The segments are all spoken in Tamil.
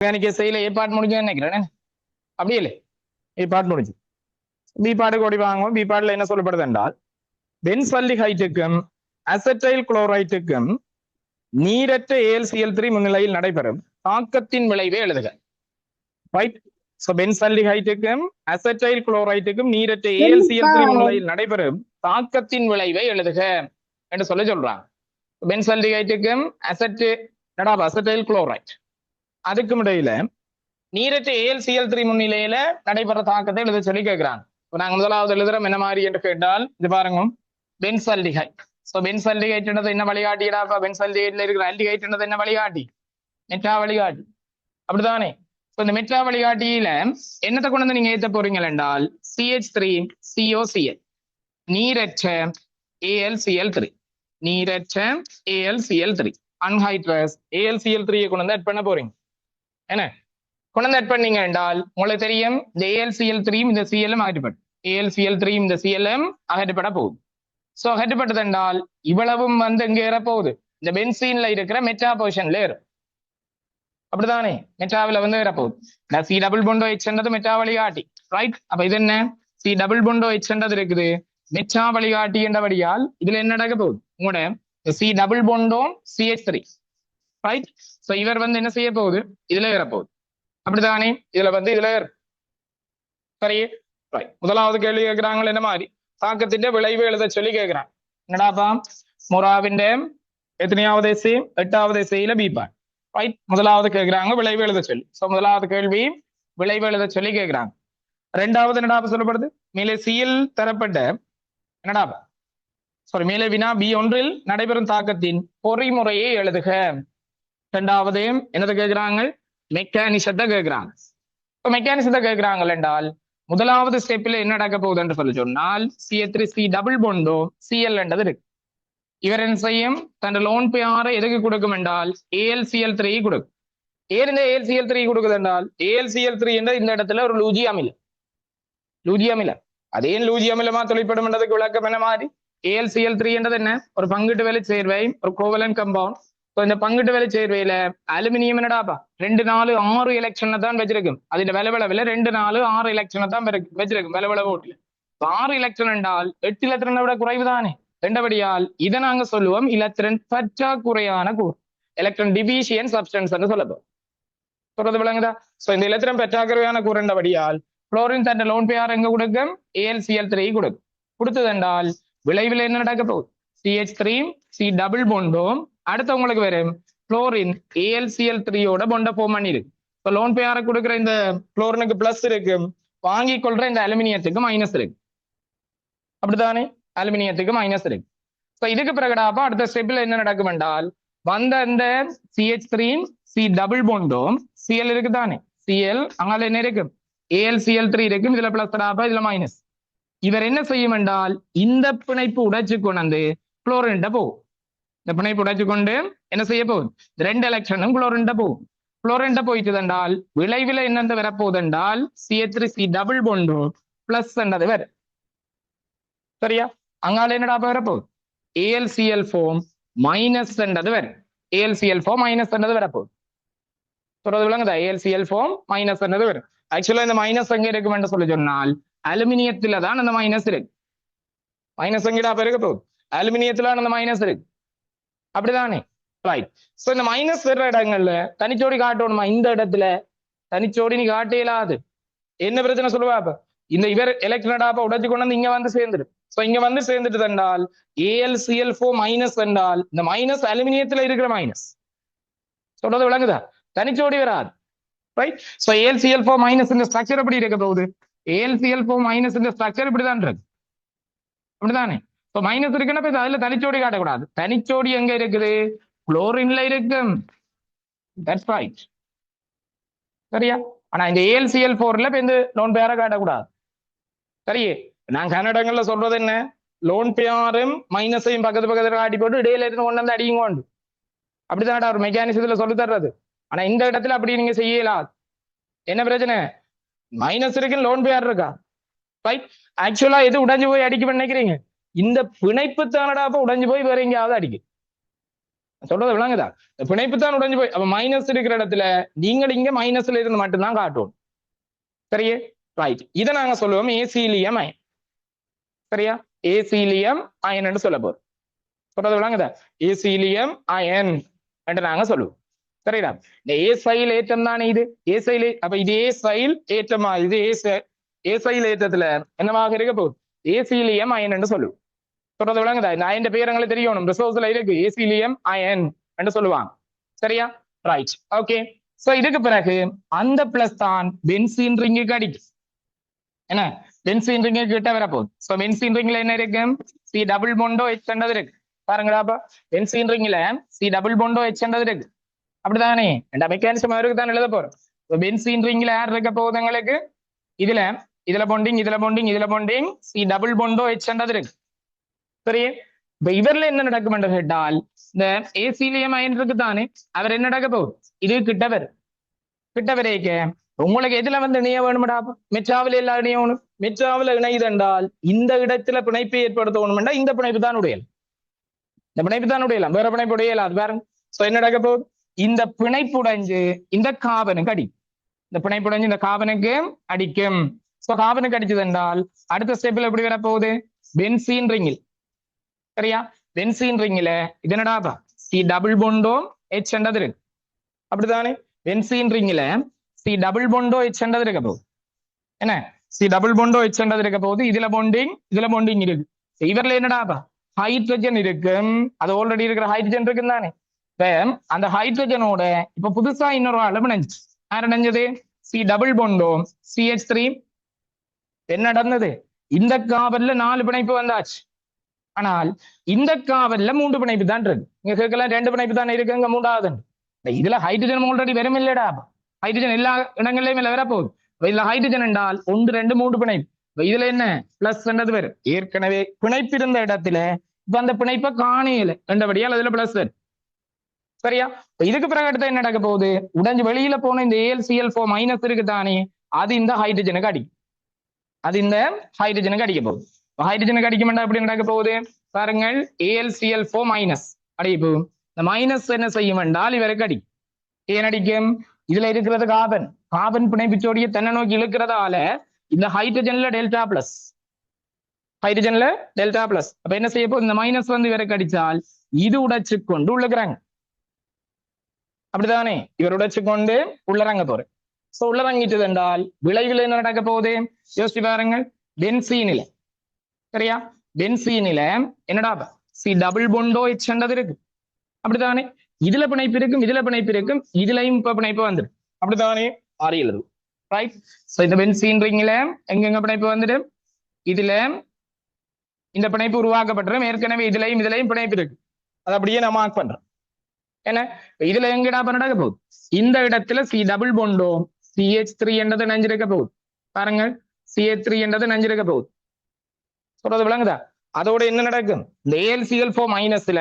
எனக்கு செய்யல ஏ பாட்டு முடிஞ்சு நினைக்கிறேன். அப்படியே இல்லை, ஏ பாட்டு முடிஞ்சு. பி பாட்டு கொடி வாங்குவோம். பி பாட்டுல என்ன சொல்லப்படுது என்றால், பென்சல்டிஹைட்டுக்கும் அசெட்டைல் குளோரைட்டுக்கும் நீரற்ற AlCl3 முன்னிலையில் நடைபெறும் தாக்கத்தின் விளைவை எழுதுக. ரைட். சோ பென்சல்டிஹைட்டுக்கும் அசெட்டைல் குளோரைட்டுக்கும் நீரற்ற AlCl3 முன்னிலையில் நடைபெறும் தாக்கத்தின் விளைவை எழுதுக என்று சொல்றாங்க. பென்சல்டிஹைட்டுக்கும் அசெட்டைல் குளோரைட் அதுக்கும் இடையில நீரற்ற AlCl3 முன்னிலையில நடைபெற தாக்கத்தை எழுத சொல்லி கேட்கிறாங்க. நாங்க முதலாவது எழுதுறோம் என்ன மாதிரி என்று கேட்டால், இது பாருங்க, பென்சல்டிஹைட். சோ பென்சல்டிஹைட் என்ன வழிகாட்டிடா? பென்சல்டிஹைட்ல இருக்கிற ஆல்டிஹைட் என்ன வழிகாட்டி? மெட்டா வழிகாட்டி, அப்படித்தானே? இந்த மெட்டா வழிகாட்டியில என்னத்தை கொண்டு வந்து நீங்க ஏத்த போறீங்க என்றால் CH3COCl, நீரற்ற AlCl3, நீரற்ற AlCl3, anhydrous AlCl3 கொண்டு வந்து ஆட் பண்ண போறீங்க. என்ன கொண்டு வந்து ஆட் பண்ணீங்க என்றால் உங்களுக்கு தெரியும், இந்த AlCl3 இந்த Cl அகற்றப்படும். AlCl3 இந்த Cl அகற்றப்பட போகுது. சோ அகற்றப்பட்டது என்றால் இவ்வளவும் வந்து எங்க ஏறப்போகுது? இந்த பென்சீன்ல இருக்கிற மெட்டா பொசிஷன்ல ஏறும், அப்படித்தானே? மெட்டாவில வந்து ஏறப்போகுது. இந்த C டபுள் பொண்டோ H என்றது மெட்டா வழிகாட்டி, ரைட்? அப்ப இது என்ன? C டபுள் பொண்டோ H என்றது இருக்குது மெட்டா வழிகாட்டி என்றபடியால் இதுல என்ன நடக்க போகுது? உங்களோட C டபுள் பொண்டோ CH3, ரைட்? சோ இவர் வந்து என்ன செய்ய போகுது? இதுல ஏறப்போகுது, அப்படித்தானே? இதுல வந்து இதுல சரி. முதலாவது கேள்வி கேட்கிறாங்க என்ன மாதிரி தாக்கத்தின் விளைவு எழுத சொல்லி கேட்கிறான். என்னடாப்பா? முராவின் எத்தனையாவது எஸ்சி? 8வது எஸ்சியில பீப்பா, ரைட்? முதலாவது கேட்கிறாங்க விளைவு எழுத சொல்லி. சோ முதலாவது கேள்வி விளைவு எழுத சொல்லி கேட்கிறாங்க. ரெண்டாவது என்னடாப்பா சொல்லப்படுது? மேலே சியில் தரப்பட்ட என்னடாப்பா சாரி மேலே வினா B1 நடைபெறும் தாக்கத்தின் பொறிமுறையை எழுதுக. இரண்டாவது என்னதை கேட்கிறாங்க? மெக்கானிசத்தை கேட்கிறாங்க. இப்போ மெக்கானிசத்தை கேட்கிறாங்க என்றால் முதலாவது ஸ்டெப்ல என்ன நடக்க போகுது என்று சொல்லி சொன்னால் CH3C டபுள் பொண்டோ Cl என்றது இருக்கு. இவர் என்ன செய்யும்? தன் லோன் பேரை எதுக்கு கொடுக்கும் என்றால் AlCl3 கொடுக்கும். ஏன் இந்த AlCl3 கொடுக்குது என்றால் AlCl3 என்ற இந்த இடத்துல ஒரு லூஜி அமிலம். அதே லூஜி அமிலமா தொழிற்படும் என்றதுக்கு விளக்கம் என்ன மாதிரி? AlCl3 என்றது என்ன? ஒரு பங்கிட்டு வேலை சேர்வை, ஒரு கோவலன் கம்பவுண்ட். இந்த பங்கிட்டு வேலை சேர்வையில அலுமினியம் என்னடாப்பா 2 4 6 எலக்ட்ரானை தான் வச்சிருக்கும். அதில் விலவில 2 4 6 எலக்ட்ரானை தான் வச்சிருக்கும் விலவில ஓட்டுல. 6 எலக்ட்ரான் என்றால் 8 எலக்ட்ரானை விட குறைவு தானே? ரெண்டபடியால் இதை நாங்க சொல்லுவோம் எலக்ட்ரான் பற்றாக்குறையான கூறு, எலக்ட்ரான் டிவிஷியன் சப்ஸ்டன்ஸ் என்று சொல்லப்போம். சொல்றது விளங்குதா? சோ இந்த எலக்ட்ரான் பற்றாக்குறையான கூறு என்றபடியால் குளோரின் தன் லோன் பேர் எங்க கொடுக்கும்? AlCl3 கொடுக்கும். கொடுத்ததென்றால் விளைவில் என்ன நடக்க போகுது? CH3C டபுள் பொண்டும் அடுத்து உங்களுக்கு வரும் குளோரின் AlCl3யோட பொண்ட போம் பண்ணிருக்கு. இப்போ லோன் பேரை கொடுக்குற இந்த குளோரினுக்கு பிளஸ் இருக்கு, வாங்கி கொள்ற இந்த அலுமினியத்துக்கு மைனஸ் இருக்கு, அப்படித்தானே? அலுமினியத்துக்கு மைனஸ் இருக்கு. ஸோ இதுக்கு பிறகுடாப்பா அடுத்த ஸ்டெப்ல என்ன நடக்கும் என்றால் வந்த இந்த CH3C டபுள் பொண்டும் Cl இருக்கு தானே? Cl அங்கால என்ன இருக்கு? AlCl3 இருக்கும். இதுல பிளஸ் டாப்பா இதுல மைனஸ். இவர் என்ன செய்யும் என்றால் இந்த பிணைப்பு உடைச்சு கொண்டு குளோரின் போகும். இந்த பிணைப்பு உடைச்சு கொண்டு என்ன செய்ய போகுது? 2 எலக்ட்ரானும் குளோரின் போகும். குளோரின் போயிட்டு என்றால் விளைவில் என்னென்ன வரப்போகுது என்றால் CH3C டபுள் பொண்டு பிளஸ் என்றது வேற, சரியா? அங்கால என்னடா வரப்போகுது? AlCl4 மைனஸ் என்றது வேற, AlCl4 மைனஸ் என்றது வரப்போகுது. சொல்றது விளங்குதா? AlCl4 மைனஸ் என்றது வரும். ஆக்சுவலா இந்த மைனஸ் எங்க இருக்கும் என்று சொல்லி சொன்னால் அலுமினியத்துல தான் அந்த மைனஸ் இருக்கு. மைனஸ் எங்கடா இருக்க போகுது? அலுமினியத்துல அந்த மைனஸ் இருக்கு, அப்படிதானே? ரைட். சோ இந்த மைனஸ் வர்ற இடங்கள்ல தனிச்சோடி காட்டணுமா? இந்த இடத்துல தனிச்சோடி நீ காட்ட இயலாது. என்ன பிரச்சனை சொல்லுவா? இந்த இவர் எலக்ட்ரானாப்பா உடைச்சு கொண்டு வந்து இங்க வந்து சேர்ந்துடு. சோ இங்க வந்து சேர்ந்துட்டு என்றால் AlCl4 மைனஸ் என்றால் இந்த மைனஸ் அலுமினியத்துல இருக்கிற மைனஸ். சொல்றது விளங்குதா? தனிச்சோடி வராது, ரைட்? சோ AlCl4 மைனஸ் இந்த ஸ்ட்ரக்சர் எப்படி இருக்க போகுது? AlCl4 மைனஸ் இந்த ஸ்ட்ரக்சர் இப்படிதான் இருக்கு, அப்படிதானே? இப்போ மைனஸ் இருக்குன்னா அதுல தனிச்சோடி காட்டக்கூடாது. தனிச்சோடி எங்க இருக்குது? குளோரின்ல இருக்கும். தட்ஸ் ரைட், சரியா? ஆனா இந்த AlCl4ல இந்த லோன் பேரை காட்டக்கூடாது, சரியே? நான் கன்னடங்கள்ல சொல்றது என்ன? லோன் பேரும் மைனஸையும் பக்கத்து பக்கத்துல காட்டி போட்டு இடையில இருந்து கொண்டு வந்து அடியுங்க, அப்படித்தானடா ஒரு மெக்கானிசத்துல சொல்லி தர்றது. ஆனா இந்த இடத்துல அப்படி நீங்க செய்யலாம். என்ன பிரச்சனை? மைனஸ் இருக்கு, லோன் பேர் இருக்கா, ரைட்? ஆக்சுவலா எது உடைஞ்சு போய் அடிக்க நினைக்கிறீங்க? இந்த பிணைப்பு தானடா அப்ப உடைஞ்சு போய் வேற எங்கேயாவது அடிக்கும். சொல்றது விளங்குதா? பிணைப்பு தான் உடைஞ்சு போய் அப்ப மைனஸ் இருக்கிற இடத்துல நீங்கள் இங்க மைனஸ்ல இருந்து மட்டும்தான் காட்டும். சரியே, ரைட். இதை நாங்க சொல்லுவோம் ஏசிலியம் அயன். சரியா, ஏசிலியம் அயன் என்று சொல்ல போறோம். சொல்றது விளங்குதா? ஏசிலியம் அயன் என்று நாங்க சொல்லுவோம். சரிடா, இந்த ஏ சைல் ஏற்றம் தானே இது. ஏ சைல் அப்ப இது ஏ சைல் ஏற்றமா, இது ஏ சைல் ஏற்றத்துல என்னவாக இருக்க போகுது? ஏசிலியம் அயன் என்று சொல்லுவோம். சொல்றது விளங்குதா? இந்த அயன் பேர் எங்களுக்கு தெரியணும், ரிசோர்ஸ்ல இருக்கு, ஏசிலியம் அயன் என்று சொல்லுவாங்க. சரியா, ரைட், ஓகே. சோ இதுக்கு பிறகு அந்த பிளஸ் தான் பென்சீன் ரிங்குக்கு அடிக்கும். என்ன, பென்சீன் ரிங்கு கிட்ட வரப்போகுது. சோ பென்சீன் ரிங்ல என்ன இருக்கு? சி டபுள் பொண்டோ எச் இருக்கு. பாருங்கடாப்பா, பென்சீன் ரிங்ல சி டபுள் பொண்டோ எச் இருக்கு. அப்படிதானே, இந்த மெக்கானிசம் அவருக்கு தான் எழுத போறோம். பென்சீன் ரிங்ல யார் இருக்க போகுது எங்களுக்கு? இதுல பொண்டிங், இதுல பொண்டிங், இதுல பொண்டிங், சி டபுள் பொண்டோ எச் இருக்கு. சரி, இப்ப இவர்ல என்ன நடக்கும் என்று கேட்டால், இந்த ஏசிலியம் அயன் இருக்கு தானே, அவர் என்ன நடக்க போகுது? இது கிட்ட வரைக்க உங்களுக்கு எதுல வந்து இணைய வேணும்டா? மெட்ராவில் எல்லாம் இணையணும். மெட்ராவில் இணையுதென்றால் இந்த இடத்துல பிணைப்பை ஏற்படுத்தணும்டா, இந்த பிணைப்பு தான் உடையல். இந்த பிணைப்பு தான் உடையலாம், வேற பிணைப்பு உடையல. அது பாருங்க. சோ என்ன நடக்க போகுது? இந்த பிணைப்பு உடைஞ்சு இந்த காபனுக்கு அடி, இந்த பிணைப்பு உடைஞ்சு இந்த காபனுக்கு அடிக்கும். சோ காபனுக்கு அடிச்சது என்றால் அடுத்த ஸ்டெப்ல எப்படி வரப்போகுது? பென்சீன் ரிங்கில். சரியா, பென்சீன் ரிங்கில இது என்னடா? சி டபுள் பொண்டோ எச் இருக்கு. அப்படித்தானே, பென்சீன் ரிங்கில சி டபுள் பொண்டோ எச் இருக்க போகுது. என்ன, சி டபுள் பொண்டோ எச் இருக்க போகுது. இதுல பொண்டிங் இருக்கு. இவர்ல என்னடா? ஹைட்ரஜன் இருக்கு. அது ஆல்ரெடி இருக்கிற ஹைட்ரஜன் இருக்கு தானே. அந்த ஹைட்ரஜனோட இப்ப புதுசா இன்னொரு அளவு நினைச்சு யார் நினைஞ்சது? சி டபுள் பொண்டோ CH3. என்ன நடந்தது? இந்த காவல்ல 4 பிணைப்பு வந்தாச்சு. ஆனால் இந்த காவல்ல 3 பிணைப்பு தான் இருக்கு. இங்க கேட்கலாம் 2 பிணைப்பு தான் இருக்கு, இங்க 3வது. இதுல ஹைட்ரஜன் ஆல்ரெடி வெறும் இல்லடா. ஹைட்ரஜன் எல்லா இடங்கள்லயும் இல்ல வரப்போகுது. இதுல ஹைட்ரஜன் என்றால் 1 2 3 பிணைப்பு. இதுல என்ன பிளஸ் ரெண்டது வரும். ஏற்கனவே பிணைப்பு இருந்த இடத்துல இப்ப அந்த பிணைப்பை காணியல ரெண்டபடியால் அதுல பிளஸ் வரும். சரியா, இதுக்கு பிறகு அடுத்த என்ன நடக்க போகுது? உடைஞ்சு வெளியில போன இந்த AlCl4 மைனஸ் இருக்கு தானே, அது இந்த ஹைட்ரஜனுக்கு அடிக்கும். அது இந்த ஹைட்ரஜனுக்கு அடிக்க போகுது. ஹைட்ரஜனுக்கு அடிக்க எப்படி நடக்க போகுது பாருங்கள்? AlCl4 minus அடிப்பு. இந்த மைனஸ் என்ன செய்யும் என்றால் இவருக்கு அடி. ஏன் அடிக்கும்? இதுல இருக்கிறது கார்பன் பிணைப்பிச்சோடிய தென்னை நோக்கி இழுக்கிறதால இந்த ஹைட்ரஜன்ல டெல்டா பிளஸ். அப்ப என்ன செய்ய போகுது? இந்த மைனஸ் வந்து இவருக்கு அடிச்சால் இது உடைச்சு கொண்டு உள்ளுக்குறாங்க. அப்படித்தானே, இவர் உடைச்சு கொண்டு உள்ளறங்க போற. சோ உள்ளறங்கிட்டது என்றால் விளைவில் என்ன நடக்க போகுது? யோசிச்சு பாருங்கள். பென்சீனில, சரியா, பென்சீனில என்னடா? சி டபுள் பொண்டோ எச் இருக்கு. அப்படித்தானே, இதுல பிணைப்பு இருக்கும், இதுலயும் இப்ப பிணைப்பு வந்துடும். அப்படித்தானே, அறியலது. ரைட். சோ இந்த பென்சீன் ரிங்ல எங்கெங்க பிணைப்பு வந்துடு? இதுல இந்த பிணைப்பு உருவாக்கப்பட்டுரும். ஏற்கனவே இதுலயும் பிணைப்பு இருக்கு. அது அப்படியே நான் மார்க் பண்றேன். என்ன, இதுல எங்கடா நடக்க போகுது? இந்த இடத்துல சி டபுள் பொண்டோ CH3 என்றது நஞ்சிருக்க போகுது. பாருங்க, CH3 என்றது நஞ்சிருக்க போகுது. சொல்றது விளங்குதா? அதோட என்ன நடக்கும்? இந்த AlCl4 மைனஸ்ல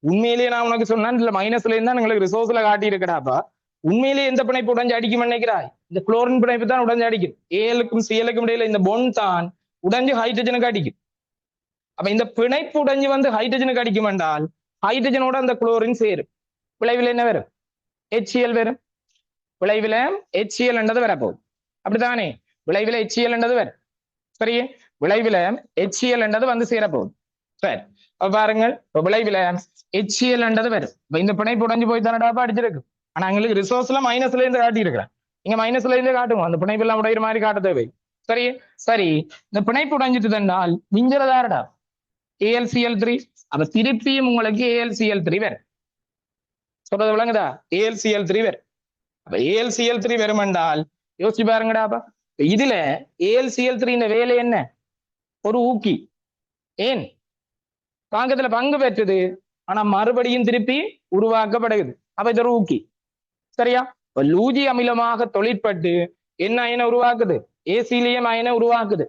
உண்மையிலேயே நான் உனக்கு சொன்னேன், இதுல மைனஸ்ல இருந்தா உங்களுக்கு ரிசோர்ஸ்ல காட்டி இருக்கடாப்பா. உண்மையிலேயே எந்த பிணைப்பு உடைஞ்சு அடிக்கும் நினைக்கிறாய்? இந்த குளோரின் பிணைப்பு தான் உடைஞ்சு அடிக்கும். Alக்கும் Clக்கும் இடையில இந்த பொண்ட் தான் உடைஞ்சு ஹைட்ரஜனுக்கு அடிக்கும். அப்ப இந்த பிணைப்பு உடைஞ்சு வந்து ஹைட்ரஜனுக்கு அடிக்கும் என்றால் ஹைட்ரஜனோட அந்த குளோரின் சேரும். விளைவில் என்ன வரும்? HCl வரும். விளைவில் HCl என்றது வரப்போகுது. அப்படித்தானே, விளைவில் HCl என்றது வரும். சரியே, விளைவில் HCl என்றது வந்து சேரப்போகுது. சரி, பாருங்கள், விளைவில் HCl என்றது வரும். இந்த பிணைப்பு உடைஞ்சு போய் தானடாப்பா அடிச்சிருக்கு. ஆனா எங்களுக்கு ரிசோர்ஸ்ல மைனஸ்ல இருந்து காட்டி இருக்கிறேன். இங்க மைனஸ்ல இருந்து காட்டுவோம். அந்த பிணைப்பு எல்லாம் உடையிற மாதிரி காட்ட தேவை. சரி, இந்த பிணைப்பு உடைஞ்சிட்டு தந்தால் மிஞ்சறதாரடா AlCl3. அப்ப திருப்பியும் உங்களுக்கு AlCl3 வரும். சொல்றது விளங்குதா? AlCl3 வரும். அப்ப AlCl3 வரும் என்றால் யோசிச்சு பாருங்கடாப்பா. இதுல AlCl3 வேலை என்ன? ஒரு ஊக்கி. ஏன்? தாக்கத்துல பங்கு பெற்றது, ஆனா மறுபடியும் திருப்பி உருவாக்கப்படுகிறது. அப்ப இது ஒரு ஊக்கி. சரியா, லூஜி அமிலமாக தொழிற்பட்டு என்ன அயனை உருவாக்குது? ஏசிலியம் அயனை உருவாக்குது.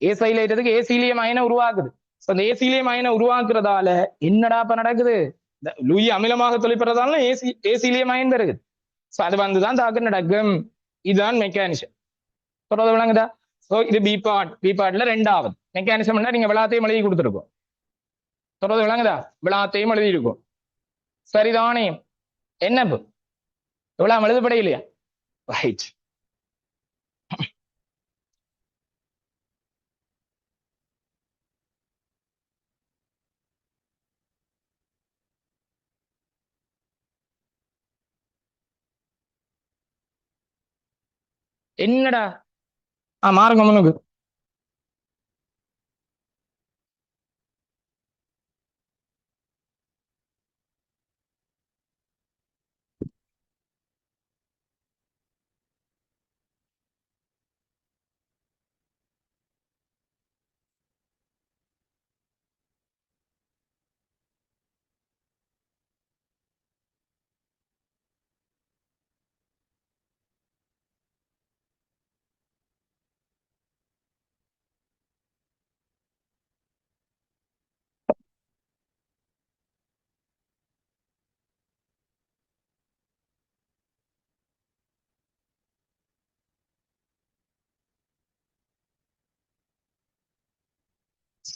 ஏசைலேட்டதுக்கு ஏசிலியம் அயனை உருவாக்குது. அந்த ஏசிலியம் அயனை உருவாக்குறதால என்னடாப்ப நடக்குது? லூயி அமிலமாக தொழிற்படுறதால ஏசிலியம் அயன் பெருகுது. அது வந்துதான் தாக்கம் நடக்கும். இதுதான் மெக்கானிசம். சொல்றது விளங்குதா? சோ இது பி பார்ட்ல 2வது மெக்கானிசம். நீங்க விளாத்தையும் எழுதி கொடுத்துருக்கோம். சொல்றது விளங்குதா? விளாத்தையும் எழுதி இருக்கும். சரிதானே? என்ன இவ்வளவு எழுதப்பட இல்லையா? ரைட். என்னடா மாறுங்க முன்னுக்கு.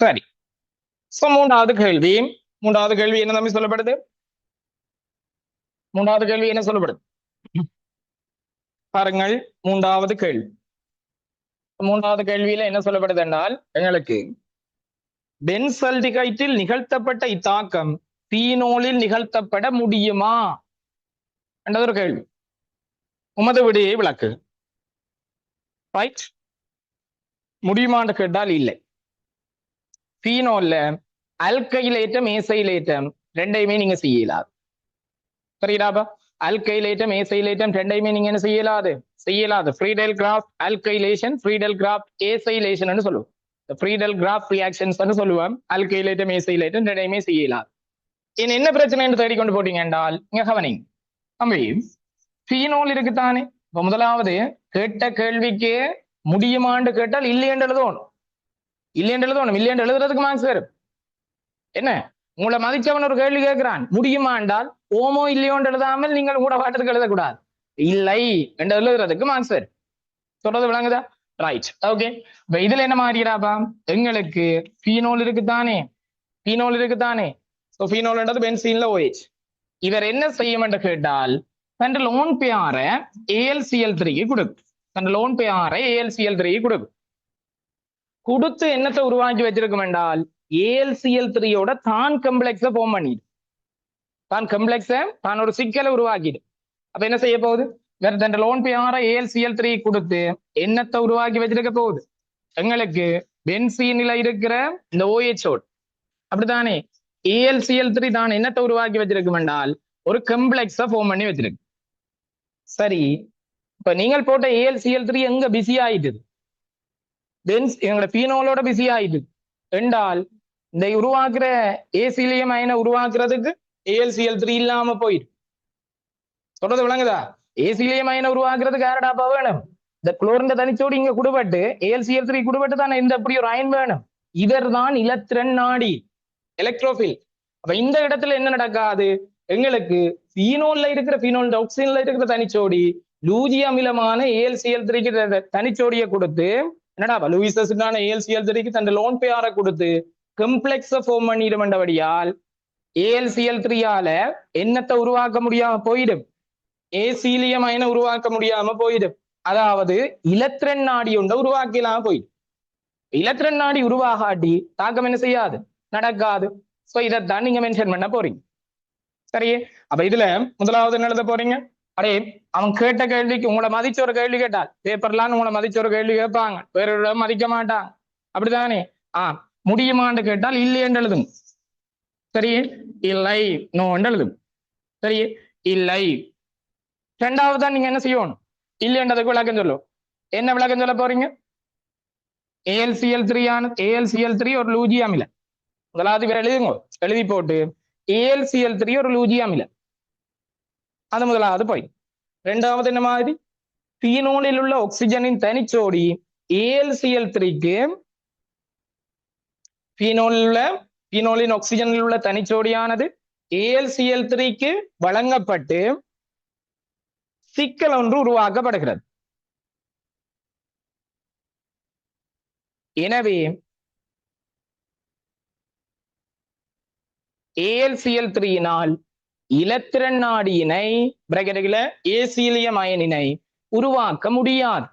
சரி. மூன்றாவது கேள்வி. மூன்றாவது கேள்வி என்ன தம்பி சொல்லப்படுது? மூன்றாவது கேள்வி என்ன சொல்லப்படுது பாருங்கள். மூன்றாவது கேள்வி. மூன்றாவது கேள்வியில என்ன சொல்லப்படுது என்றால், எங்களுக்கு பென்சல்டிகைட்டில் நிகழ்த்தப்பட்ட இத்தாக்கம் பீனோலில் நிகழ்த்தப்பட முடியுமா என்றது ஒரு கேள்வி. உமது விடையை விளக்கு. ரைட். முடியுமான்னு கேட்டால் இல்லை. பீனோல்ல அல்கைலேட்டம் ஏசைலேட்டம் ரெண்டையுமே நீங்க செய்யலாது. சரிடாப்பா? அல்கைலேட்டம் ஏசைலேட்டம் ரெண்டையுமே நீங்க என்ன செய்யலாது. ஃப்ரீடெல் கிராஃப்ட் அல்கைலேஷன், ஃப்ரீடெல் கிராஃப்ட் ஏசைலேஷன் சொல்லுவோம். ஃப்ரீடெல் கிராஃப்ட் ரியாக்ஷன்ஸ் சொல்லுவோம். அல்கைலேட்டம் ஏசைலேட்டம் ரெண்டையுமே செய்யலாது. என்ன பிரச்சனை என்று தேடிக்கொண்டு போட்டீங்க என்றால், இங்க கவனிங்க தம்பி, பீனோல் இருக்குத்தானே. இப்ப முதலாவது கேட்ட கேள்விக்கு முடியுமான்னு கேட்டால் இல்லை என்று எழுதணும். இல்லை என்று எழுதணும். இல்லை என்று எழுதுறதுக்கு மார்க்ஸ் வரும். என்ன உங்களை மதிச்சவன் ஒரு கேள்வி கேட்கிறான், முடியுமா என்றால் ஓமோ இல்லையோன்னு எழுதாமல் நீங்கள் கூட பாட்டத்துக்கு எழுதக்கூடாது. இல்லை என்று எழுதுறதுக்கு மார்க்ஸ் வரும். சொல்றது விளங்குதா? ரைட். ஓகே. இப்ப இதுல என்ன மாறிடாப்பா, எங்களுக்கு பீனோல் இருக்குத்தானே. பீனோல் இருக்குத்தானே. பீனோல்ன்றது பென்சீன்ல OH. இவர் என்ன செய்யும் என்று கேட்டால், தன் லோன் பேர AlCl3 கொடுக்கும். தன் லோன் பேர AlCl3 கொடுக்கும். கொடுத்து என்னத்தை உருவாக்கி வச்சிருக்கும் என்றால், AlCl3யோட தான் கம்ப்ளெக்ஸ ஃபார்ம் பண்ணிடு. தான் கம்ப்ளெக்ஸ தான் ஒரு சிக்கலை உருவாக்கிடு. அப்ப என்ன செய்ய போகுது? வேற தன் லோன் பேர AlCl3 கொடுத்து என்னத்தை உருவாக்கி வச்சிருக்க போகுது? எங்களுக்கு பென்சீனில இருக்கிற இந்த OH அப்படித்தானே. AlCl3 தான் என்னத்தை உருவாக்கி வச்சிருக்கும் என்றால் ஒரு கம்ப்ளெக்ஸ ஃபார்ம் பண்ணி வச்சிருக்கு. சரி. இப்ப நீங்கள் போட்ட AlCl3 எங்க பிஸி ஆயிட்டுது? எங்களோட பீனோலோட பிஸி ஆயிட்டு என்றால், இந்த உருவாக்குற ஏசிலியம் அயனை உருவாக்குறதுக்கு AlCl3 இல்லாம போயிடும். சொல்றது விளங்குதா? ஏசிலியம் அயனை உருவாக்குறதுக்கு யாரடாப்பா வேணும்? இந்த குளோரின் தனிச்சோடு இங்க குடுபட்டு AlCl3 குடுபட்டு தானே இந்த அப்படி ஒரு அயன் வேணும். இவர் தான் இலத்திரன் நாடி, எலக்ட்ரோஃபில். அப்ப இந்த இடத்துல என்ன நடக்காது? எங்களுக்கு பீனோல்ல இருக்கிற பீனோல் டாக்சின்ல இருக்கிற தனிச்சோடி லூஜி அமிலமான AlCl3 தனிச்சோடியை கொடுத்து, என்னடா லூயிஸ் அசிடான AlCl3 தன் லோன் பேரை கொடுத்து கம்ப்ளெக்ஸ ஃபார்ம் பண்ணிடுமென்றபடியால் AlCl3ஆல என்னத்தை உருவாக்க முடியாம போயிடும்? ஏசீலியம் அயனை உருவாக்க முடியாம போயிடும். அதாவது இலத்திரன் நாடி ஒன்றை உருவாக்கலாம் போயிடும். இலத்திரன் நாடி உருவாகாட்டி தாக்கம் என்ன செய்யாது? நடக்காது. சோ இதைத்தான் நீங்க மென்ஷன் பண்ண போறீங்க. சரியே. அப்ப இதுல முதலாவது என்ன எழுத போறீங்க? அடே, அவன் கேட்ட கேள்விக்கு உங்களை மதிச்ச ஒரு கேள்வி கேட்டால் பேப்பர்லாம் உங்களை மதிச்ச ஒரு கேள்வி கேட்பாங்க, வேற மதிக்க மாட்டாங்க. அப்படித்தானே? முடியுமான்னு கேட்டால் இல்லை என்று எழுதும். சரியே. இல்லை, நோ என்று எழுதும். சரியே. இல்லை. ரெண்டாவது தான் நீங்க என்ன செய்யணும்? இல்லைன்றதுக்கு விளக்கம் சொல்லும். என்ன விளக்கம் சொல்ல போறீங்க? AlCl3 AlCl3 ஒரு லூஜி அமிலம். முதலாவது இவர் எழுதுங்க. எழுதி போட்டு AlCl3 ஒரு லூஜி அமிலம். அது முதலாவது போய். ரெண்டாவது என்ன மாதிரி? பீனோலில் உள்ள ஆக்சிஜனின் தனிச்சோடி AlCl3க்கு பீனோலின் ஆக்சிஜனில் உள்ள தனிச்சோடியானது AlCl3க்கு வழங்கப்பட்டு சிக்கல் ஒன்று உருவாக்கப்படுகிறது. எனவே AlCl3யினால் இலத்திரன் நாடியினை பிராக்கெட்டுக்குள்ள ஏசீலியம் அயனினை உருவாக்க முடியாது.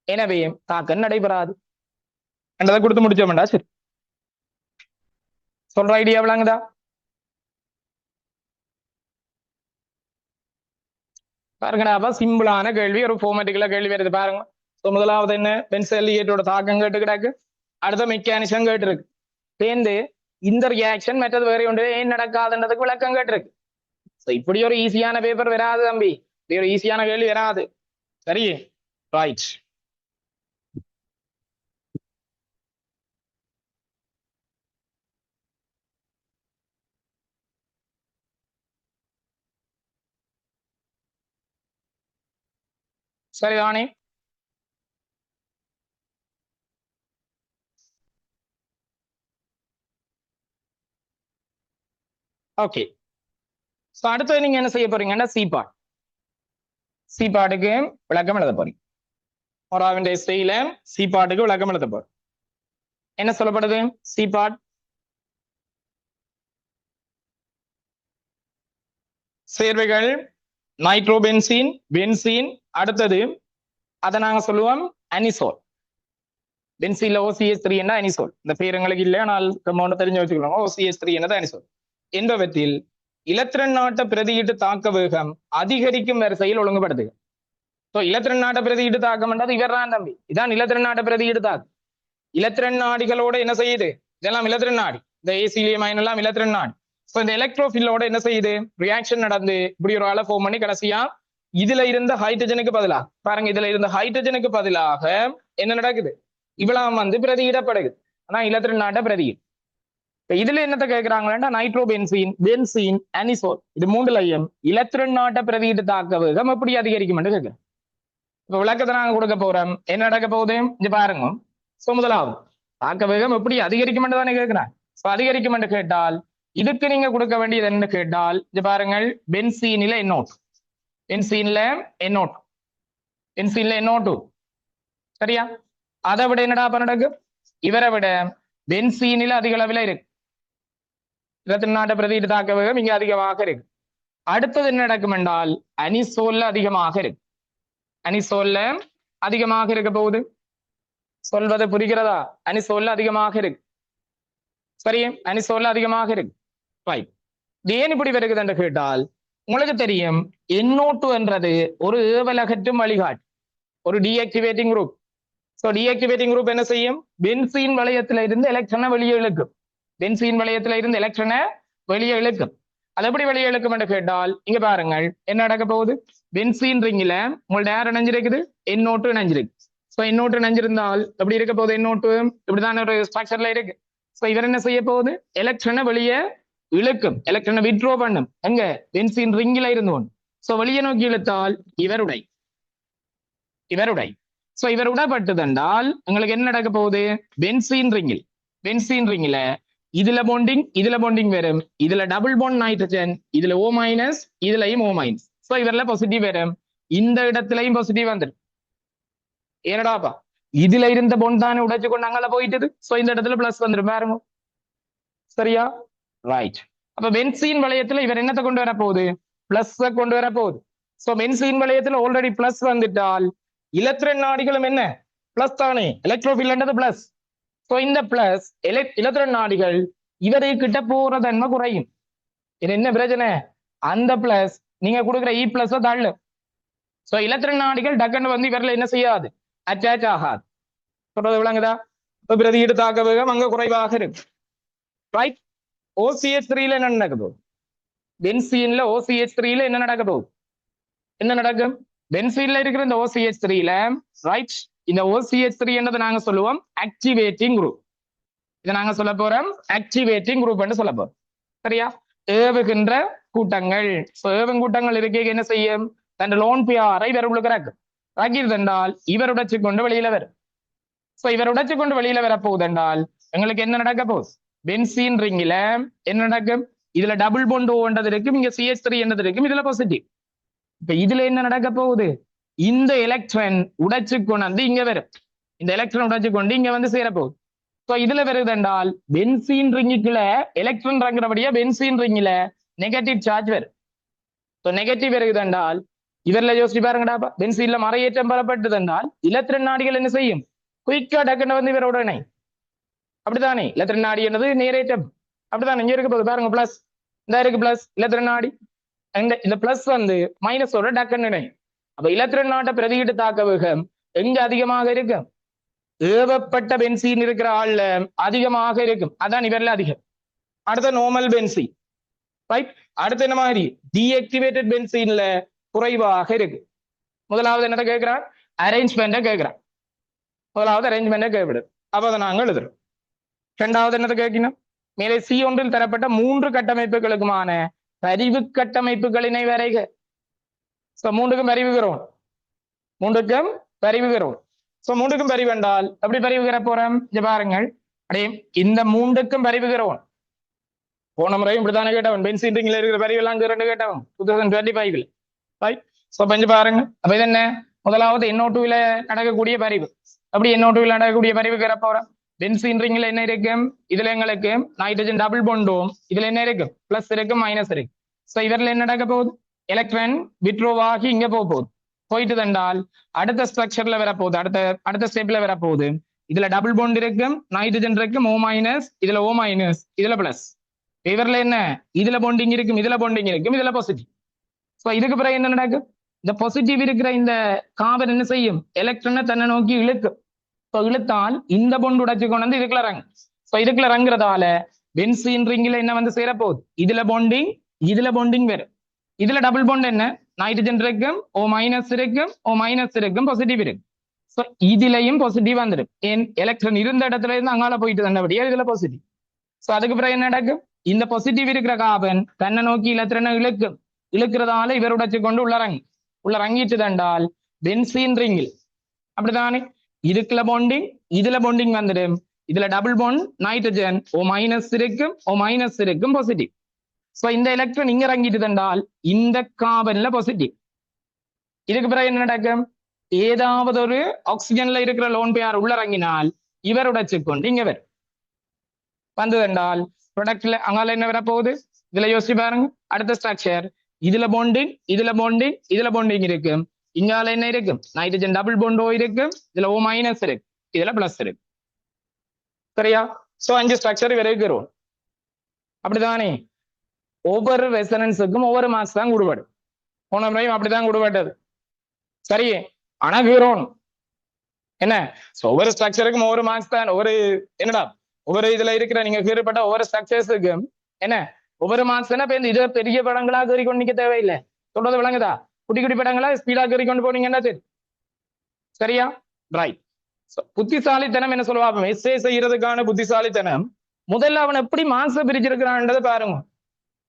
எனவே தாக்கம் நடைபெறாது என்றதை கொடுத்து முடிச்சோம்டா. சரி, சொல்ற ஐடியா விளங்குதா? பாருங்கடா, சிம்பிளான கேள்வி, ஒரு ஃபார்மேட்டிக்கலா கேள்வி வருது பாருங்க. முதலாவது என்ன, பென்செல்லியேட்டோட தாக்கம் கேட்டு கிடக்கு. அடுத்த மெக்கானிசம் கேட்டு இருக்கு. சேர்ந்து இந்த ரியாக்ஷன் மற்றது வேற ஒன்று ஏன் நடக்காதுன்றதுக்கு விளக்கம் கேட்டிருக்கு. இப்படி ஒரு ஈஸியான பேப்பர் வராது தம்பி, இப்படி ஒரு ஈஸியான கேள்வி வராது. சரி, ரைட். சரிதானே? ஓகே, அடுத்தது நீங்க என்ன செய்ய போறீங்கன்னா சீபாட். சீபாட்டுக்கு விளக்கம் எழுத போறீங்க. ஒராவின் ஸ்டைல சீபாட்டுக்கு விளக்கம் எழுத போறோம். என்ன சொல்லப்படுது? சீபாட் சேர்வைகள் நைட்ரோபென்சீன், பென்சீன், அடுத்தது அதை நாங்க சொல்லுவோம் அனிசோல். பென்சீன்ல OCH3 என்ன அனிசோல், இந்த பேர் எங்களுக்கு இல்லை, ஆனால் கம்பவுண்ட் தெரிஞ்சு வச்சுக்கணும். OCH3 என்னது அனிசோல் என்பவற்றில் இலத்திரன் நாட்ட பிரதியீட்டு தாக்க வேகம் அதிகரிக்கும் வரிசையில் ஒழுங்குபடுத்துக. இலத்திரன் நாட்ட பிரதியீட்டு தாக்கம் என்றது இவர்தான் தம்பி, இதான் இலத்திரன் நாட்ட பிரதியீட்டு தாக்கம். இலத்திரன் நாடிகளோட என்ன செய்யுது? இதெல்லாம் இலத்திரன் நாடி, இந்த ஏசிலியம் அயன் எல்லாம் இலத்திரன் நாடி. இந்த எலக்ட்ரோஃபில்லோட என்ன செய்யுது? ரியாக்ஷன் நடந்து இப்படி ஒரு ஆளை ஃபார்ம் பண்ணி கடைசியா இதுல இருந்த ஹைட்ரஜனுக்கு பதிலாக பாருங்க, இதுல இருந்த ஹைட்ரஜனுக்கு பதிலாக என்ன நடக்குது? இவ்வளவு வந்து பிரதியிடப்படுது. ஆனா இலத்திரன் நாட்ட பிரதியீடு. இதுல என்னத்தை கேட்கிறாங்கன்னா நைட்ரோபென்சீன், பென்சீன், அனிசோல் இது மூன்றுலையும் இலத்திரன் நாட்ட பிரதியீட்டு தாக்க வேகம் எப்படி அதிகரிக்கும் என்று கேட்கிறேன். இப்ப விளக்கத்தை நாங்க கொடுக்க போறோம். என்ன நடக்க போகுது இங்க பாருங்க. முதலாவது தாக்க வேகம் எப்படி அதிகரிக்கும் என்று தானே கேட்கிறேன். அதிகரிக்கும் என்று கேட்டால் இதுக்கு நீங்க கொடுக்க வேண்டியது என்ன கேட்டால் இங்க பாருங்கள், பென்சீனில NO2, பென்சீன்ல NO2, பென்சீன்ல NO2 சரியா? அதை விட என்னடா நடக்கு? இவரை விட பென்சீனில அதிக அளவில் இருக்கு. இலத்திரன் நாட்ட பிரதியீட்டு தாக்க வேகம் இங்க அதிகமாக இருக்கு. அடுத்தது என்ன நடக்கும் என்றால் அனிசோல்ல அதிகமாக இருக்கு. அனிசோல்ல அதிகமாக இருக்க போகுது. சொல்வது புரிகிறதா? அனிசோல்ல அதிகமாக இருக்கு. சரி, அனிசோல்ல அதிகமாக இருக்கு. ஏன் இப்படி வருகிறது என்று கேட்டால் உங்களுக்கு தெரியும், NO2 என்றது ஒரு ஏவலகற்றும் வழிகாட்டி, ஒரு டீஆக்டிவேட்டிங் குரூப். டீஆக்டிவேட்டிங் குரூப் என்ன செய்யும்? பென்சீன் வளையத்தில இருந்து எலக்ட்ரானை வெளியே இழுக்கும். பென்சீன் வளையத்தில இருந்து எலக்ட்ரானை வெளியே இழுக்கும். அது எப்படி வெளியே இழுக்கும் என்று கேட்டால் இங்க பாருங்கள் என்ன நடக்க போகுது. பென்சீன் ரிங்கில உங்கள்ட்ட யார் இணைஞ்சிருக்குது? NO2 இணைஞ்சிருக்கு. NO2 இணைஞ்சிருந்தால் எப்படி இருக்க போகுது? NO2 இப்படிதான் ஒரு ஸ்ட்ரக்சர்ல இருக்கு. இவர் என்ன செய்ய போகுது? எலக்ட்ரானை வெளியே இழுக்கும், எலக்ட்ரானை வித்ட்ரோ பண்ணும். எங்க? பென்சீன் ரிங்கில இருந்து ஒன்று. வெளியே நோக்கி இழுத்தால் இவருடை, இவருடை. இவர் உடப்பட்டதென்றால் உங்களுக்கு என்ன நடக்க போகுது? பென்சீன் ரிங்கில், பென்சீன் ரிங்கில இதுல பாண்டிங், இதுல பாண்டிங் வரும். இதுல டபுள் பாண்ட் நைட்ரஜன், இதுல O-, இதுலயும் O-. இவர்ல பாசிட்டிவ் வரும். இந்த இடத்துலயும் பாசிட்டிவ் வந்துடும். ஏனடாப்பா, இதுல இருந்த பொண்ட் தானே உடைச்சு கொண்டு அங்கால போயிட்டது. இந்த இடத்துல பிளஸ் வந்துடும் பாருங்க. சரியா? ரைட். அப்ப பென்சீன் வளையத்துல இவர் என்னத்தை கொண்டு வர போகுது? பிளஸ் கொண்டு வர போகுது. பென்சீன் வளையத்துல ஆல்ரெடி பிளஸ் வந்துட்டால் இலத்திரன் நாடிகளும் என்ன? பிளஸ் தானே, எலக்ட்ரோஃபில் பிளஸ். இந்த பிளஸ் இலத்திரன் நாடிகள் இவரை கிட்ட போற தன்மை குறையும். இது என்ன பிரச்சனை? அந்த பிளஸ் நீங்க கொடுக்குற E+ தள்ளு. இலத்திரன் நாடிகள் டக்குன்னு வந்து இவரில் என்ன செய்யாது? அட்டாச் ஆகாது. சொல்றது விளங்குதா? பிரதியீடு தாக்க வேகம் அங்க குறைவாக இருக்கு. ரைட். OCH3ல என்ன நடக்க போகுது? பென்சீன்ல OCH3ல என்ன நடக்க போகுது? என்ன நடக்கும்? பென்சீன்ல இருக்கிற இந்த OCH3ல ரைட், இந்த OCH3 என்னது நாங்க சொல்லுவோம் ஆக்டிவேட்டிங் குரூப். இதை நாங்க சொல்ல போறோம் ஆக்டிவேட்டிங் குரூப் என்று சொல்ல போறோம். சரியா? ஏவுகின்ற கூட்டங்கள். ஏவும் கூட்டங்கள் இருக்க என்ன செய்யும்? தன் லோன் பியாரை இவர் உங்களுக்கு ராக்கிது என்றால் இவர் உடைச்சு கொண்டு வெளியில வரும். இவர் உடைச்சு கொண்டு வெளியில வர போகுது என்றால் எங்களுக்கு என்ன நடக்க போகுது? பென்சீன் ரிங்கில என்ன நடக்கும்? இதுல டபுள் பாண்ட் ஓன்றது இருக்கும், இங்க CH3 என்னது இருக்கும், இதுல பாசிட்டிவ். இப்ப இதுல என்ன நடக்க போகுது? இந்த எலக்ட்ரான் உடைச்சு கொண்டு இங்க வரும். இந்த எலக்ட்ரான் உடைச்சு கொண்டு இங்க வந்து சேரப்போகுது. இதுல வருது என்றால் பென்சீன் ரிங்குக்குள்ள எலக்ட்ரான் இறங்குறபடியா பென்சீன் ரிங்கில நெகட்டிவ் சார்ஜ் வரும். ஸோ நெகட்டிவ் வருகுது என்றால் இவர்ல யோசிச்சு பாருங்கடாப்பா, பென்சீன்ல மறையேற்றம் பெறப்பட்டது என்றால் இலத்திரன் நாடிகள் என்ன செய்யும்? குயிக்கா டக்குன்னு வந்து இவரோட இணை. அப்படித்தானே? இலத்திரன் நாடி என்னது நேரேற்றம். அப்படித்தானே? இங்க இருக்க போது பாருங்க பிளஸ், இந்த இருக்கு பிளஸ் இலத்திரன் நாடி, இந்த பிளஸ் வந்து மைனஸோட டக்குன்னு இணை. அப்ப இலத்திரன் நாட்டை பிரதியிட்டு தாக்க வேகம் எங்க அதிகமாக இருக்கும்? ஏவப்பட்ட பென்சீன் இருக்கிற ஆள்ல அதிகமாக இருக்கும். அதான் இவர்ல அதிகம். அடுத்த நார்மல் பென்சீன், ரைட்? அடுத்து என்ன மாதிரி? டீஆக்டிவேட்டட் பென்சீன்ல குறைவாக இருக்கு. முதலாவது என்னத்தை கேட்கிறான்? அரேஞ்ச்மெண்ட்டை கேட்கிறான். முதலாவது அரேஞ்ச்மெண்ட்டை கேட்கப்படுது. அப்ப அதை நாங்கள் எழுதுறோம். இரண்டாவது என்னத்தை கேட்கணும்? மேலே சி ஒன்றில் தரப்பட்ட 3 கட்டமைப்புகளுக்குமான பரிவு கட்டமைப்புகளினை வரைக. மூன்றுக்கும் பரிவுகிறோம், மூன்றுக்கும் பரிவுகிறோம். மூன்றுக்கும் பரிவு என்றால் எப்படி பரிவுகிற போறோம்? இங்க பாருங்கள், அப்படியே இந்த 3க்கும் பரிவுகிறோம். போன முறையும் இப்படித்தானே கேட்டவன், பென்சீன் ரிங்ல இருக்கிற பரிவு எல்லாம் கேட்டவன் 2025. ரைட்? கொஞ்சம் பாருங்க. அப்ப இது என்ன? முதலாவது NO2ல நடக்கக்கூடிய பரிவு. அப்படி NO2ல நடக்கக்கூடிய பரிவுகிற போறோம். பென்சீன் ரிங்ல என்ன இருக்கும்? இதுல எங்களுக்கு நைட்ரஜன் டபுள் பாண்டும், இதுல என்ன இருக்கும்? பிளஸ் இருக்கும், மைனஸ் இருக்கு. இவர்ல என்ன நடக்க போகுது? எலக்ட்ரான் விட்ரோவாகி இங்க போகுது. போயிட்டு தண்டால் அடுத்த ஸ்ட்ரக்சர்ல வரப்போகுது, அடுத்த ஸ்டெப்ல வரப்போகுது. இதுல டபுள் பாண்ட் இருக்கும், நைட்ரஜன் இருக்கும், O-, இதுல O-, இதுல பிளஸ். இவர்ல என்ன? இதுல பாண்டிங் இருக்கும், இதுல பாண்டிங் இருக்கும், இதுல பாசிட்டிவ். இதுக்கு பிறகு என்ன நடக்கும்? இந்த பாசிட்டிவ் இருக்கிற இந்த கார்பன் என்ன செய்யும்? எலக்ட்ரானை தன்னை நோக்கி இழுக்கும். இழுத்தால் இந்த பாண்ட் உடைச்சு கொண்டு வந்து இதுக்குள்ள ரங். இதுக்குள்ள ரங்குறதால பென்சீன் ரிங்ல என்ன வந்து சேரப்போகுது? இதுல பாண்டிங், இதுல பாண்டிங் வரும். இதுல டபுள் பாண்ட் என்ன? நைட்ரஜன் இருக்கும், O- இருக்கும், O- இருக்கும், பாசிட்டிவ் இருக்கு. இதுலயும் பாசிட்டிவ் வந்துடும். ஏன்? எலக்ட்ரான் இருந்த இடத்துல இருந்து அங்கால போயிட்டு தண்டபடியா இதுல பாசிட்டிவ். அதுக்கு பிறகு என்ன நடக்கும்? இந்த பாசிட்டிவ் இருக்கிற கார்பன் தன்னை நோக்கி இலத்திரனை இழுக்கும். இழுக்கிறதால இவர் உடைச்சு கொண்டு உள்ள ரங்கிட்டு தண்டால் பென்சீன் ரிங்கில் அப்படித்தானே இதுக்குள்ள பாண்டிங், இதுல பாண்டிங் வந்துடும். இதுல டபுள் பாண்ட் நைட்ரஜன், O- இருக்கும், O- இருக்கும், பாசிட்டிவ். இந்த எலக்ட்ரான் இங்க இறங்கிட்டு தண்டால் இந்த கார்பன்ல பாசிட்டிவ். இதுக்கு பிறகு என்ன நடக்கும்? ஏதாவது ஒரு ஆக்சிஜன்ல இருக்கிற லோன் பேர் உள்ள இறங்கினால் இவர் உடைச்சு கொண்டு இங்க வரும் வந்து தண்டால் ப்ரொடக்ட்ல அங்கால என்ன வர போகுது? இதுல யோசிச்சு பாருங்க. அடுத்த ஸ்ட்ரக்சர், இதுல பாண்டிங், இதுல பாண்டிங், இதுல பாண்டிங் இருக்கும். இங்கால என்ன இருக்கும்? நைட்ரஜன் டபுள் பாண்டோ இருக்கும், இதுல O- இருக்கு, இதுல பிளஸ் இருக்கு. சரியா? 5 ஸ்ட்ரக்சர் வரைக்கும். அப்படித்தானே? ஒவ்வொரு ரெசனன்ஸுக்கும் ஒவ்வொரு மார்க்ஸ் தான் கொடுபடும். போன முறையும் அப்படிதான் கொடுபட்டது. சரி, ஆனா கீரோன் என்ன? ஒவ்வொரு ஸ்ட்ரக்சருக்கும் ஒவ்வொரு மார்க்ஸ் தான். என்னடா ஒவ்வொரு இதுல இருக்கிற நீங்க கீறுபட்ட ஒவ்வொரு ஸ்ட்ரக்சர்ஸுக்கும் என்ன ஒவ்வொரு மார்க்ஸ் என்ன? இது பெரிய படங்களா கீறிக்கொண்டு நிக்க தேவையில்லை. சொல்றது விளங்குதா? குட்டி குட்டி படங்களா ஸ்பீடா கீறிக்கொண்டு போனீங்கன்னா சரி. சரியா? ரைட். புத்திசாலித்தனம் என்ன சொல்லுவா? எஸ்ஏ செய்யறதுக்கான புத்திசாலித்தனம் முதல்ல அவன் எப்படி மார்க்ஸ் பிரிச்சிருக்கிறான்றதை பாருங்க.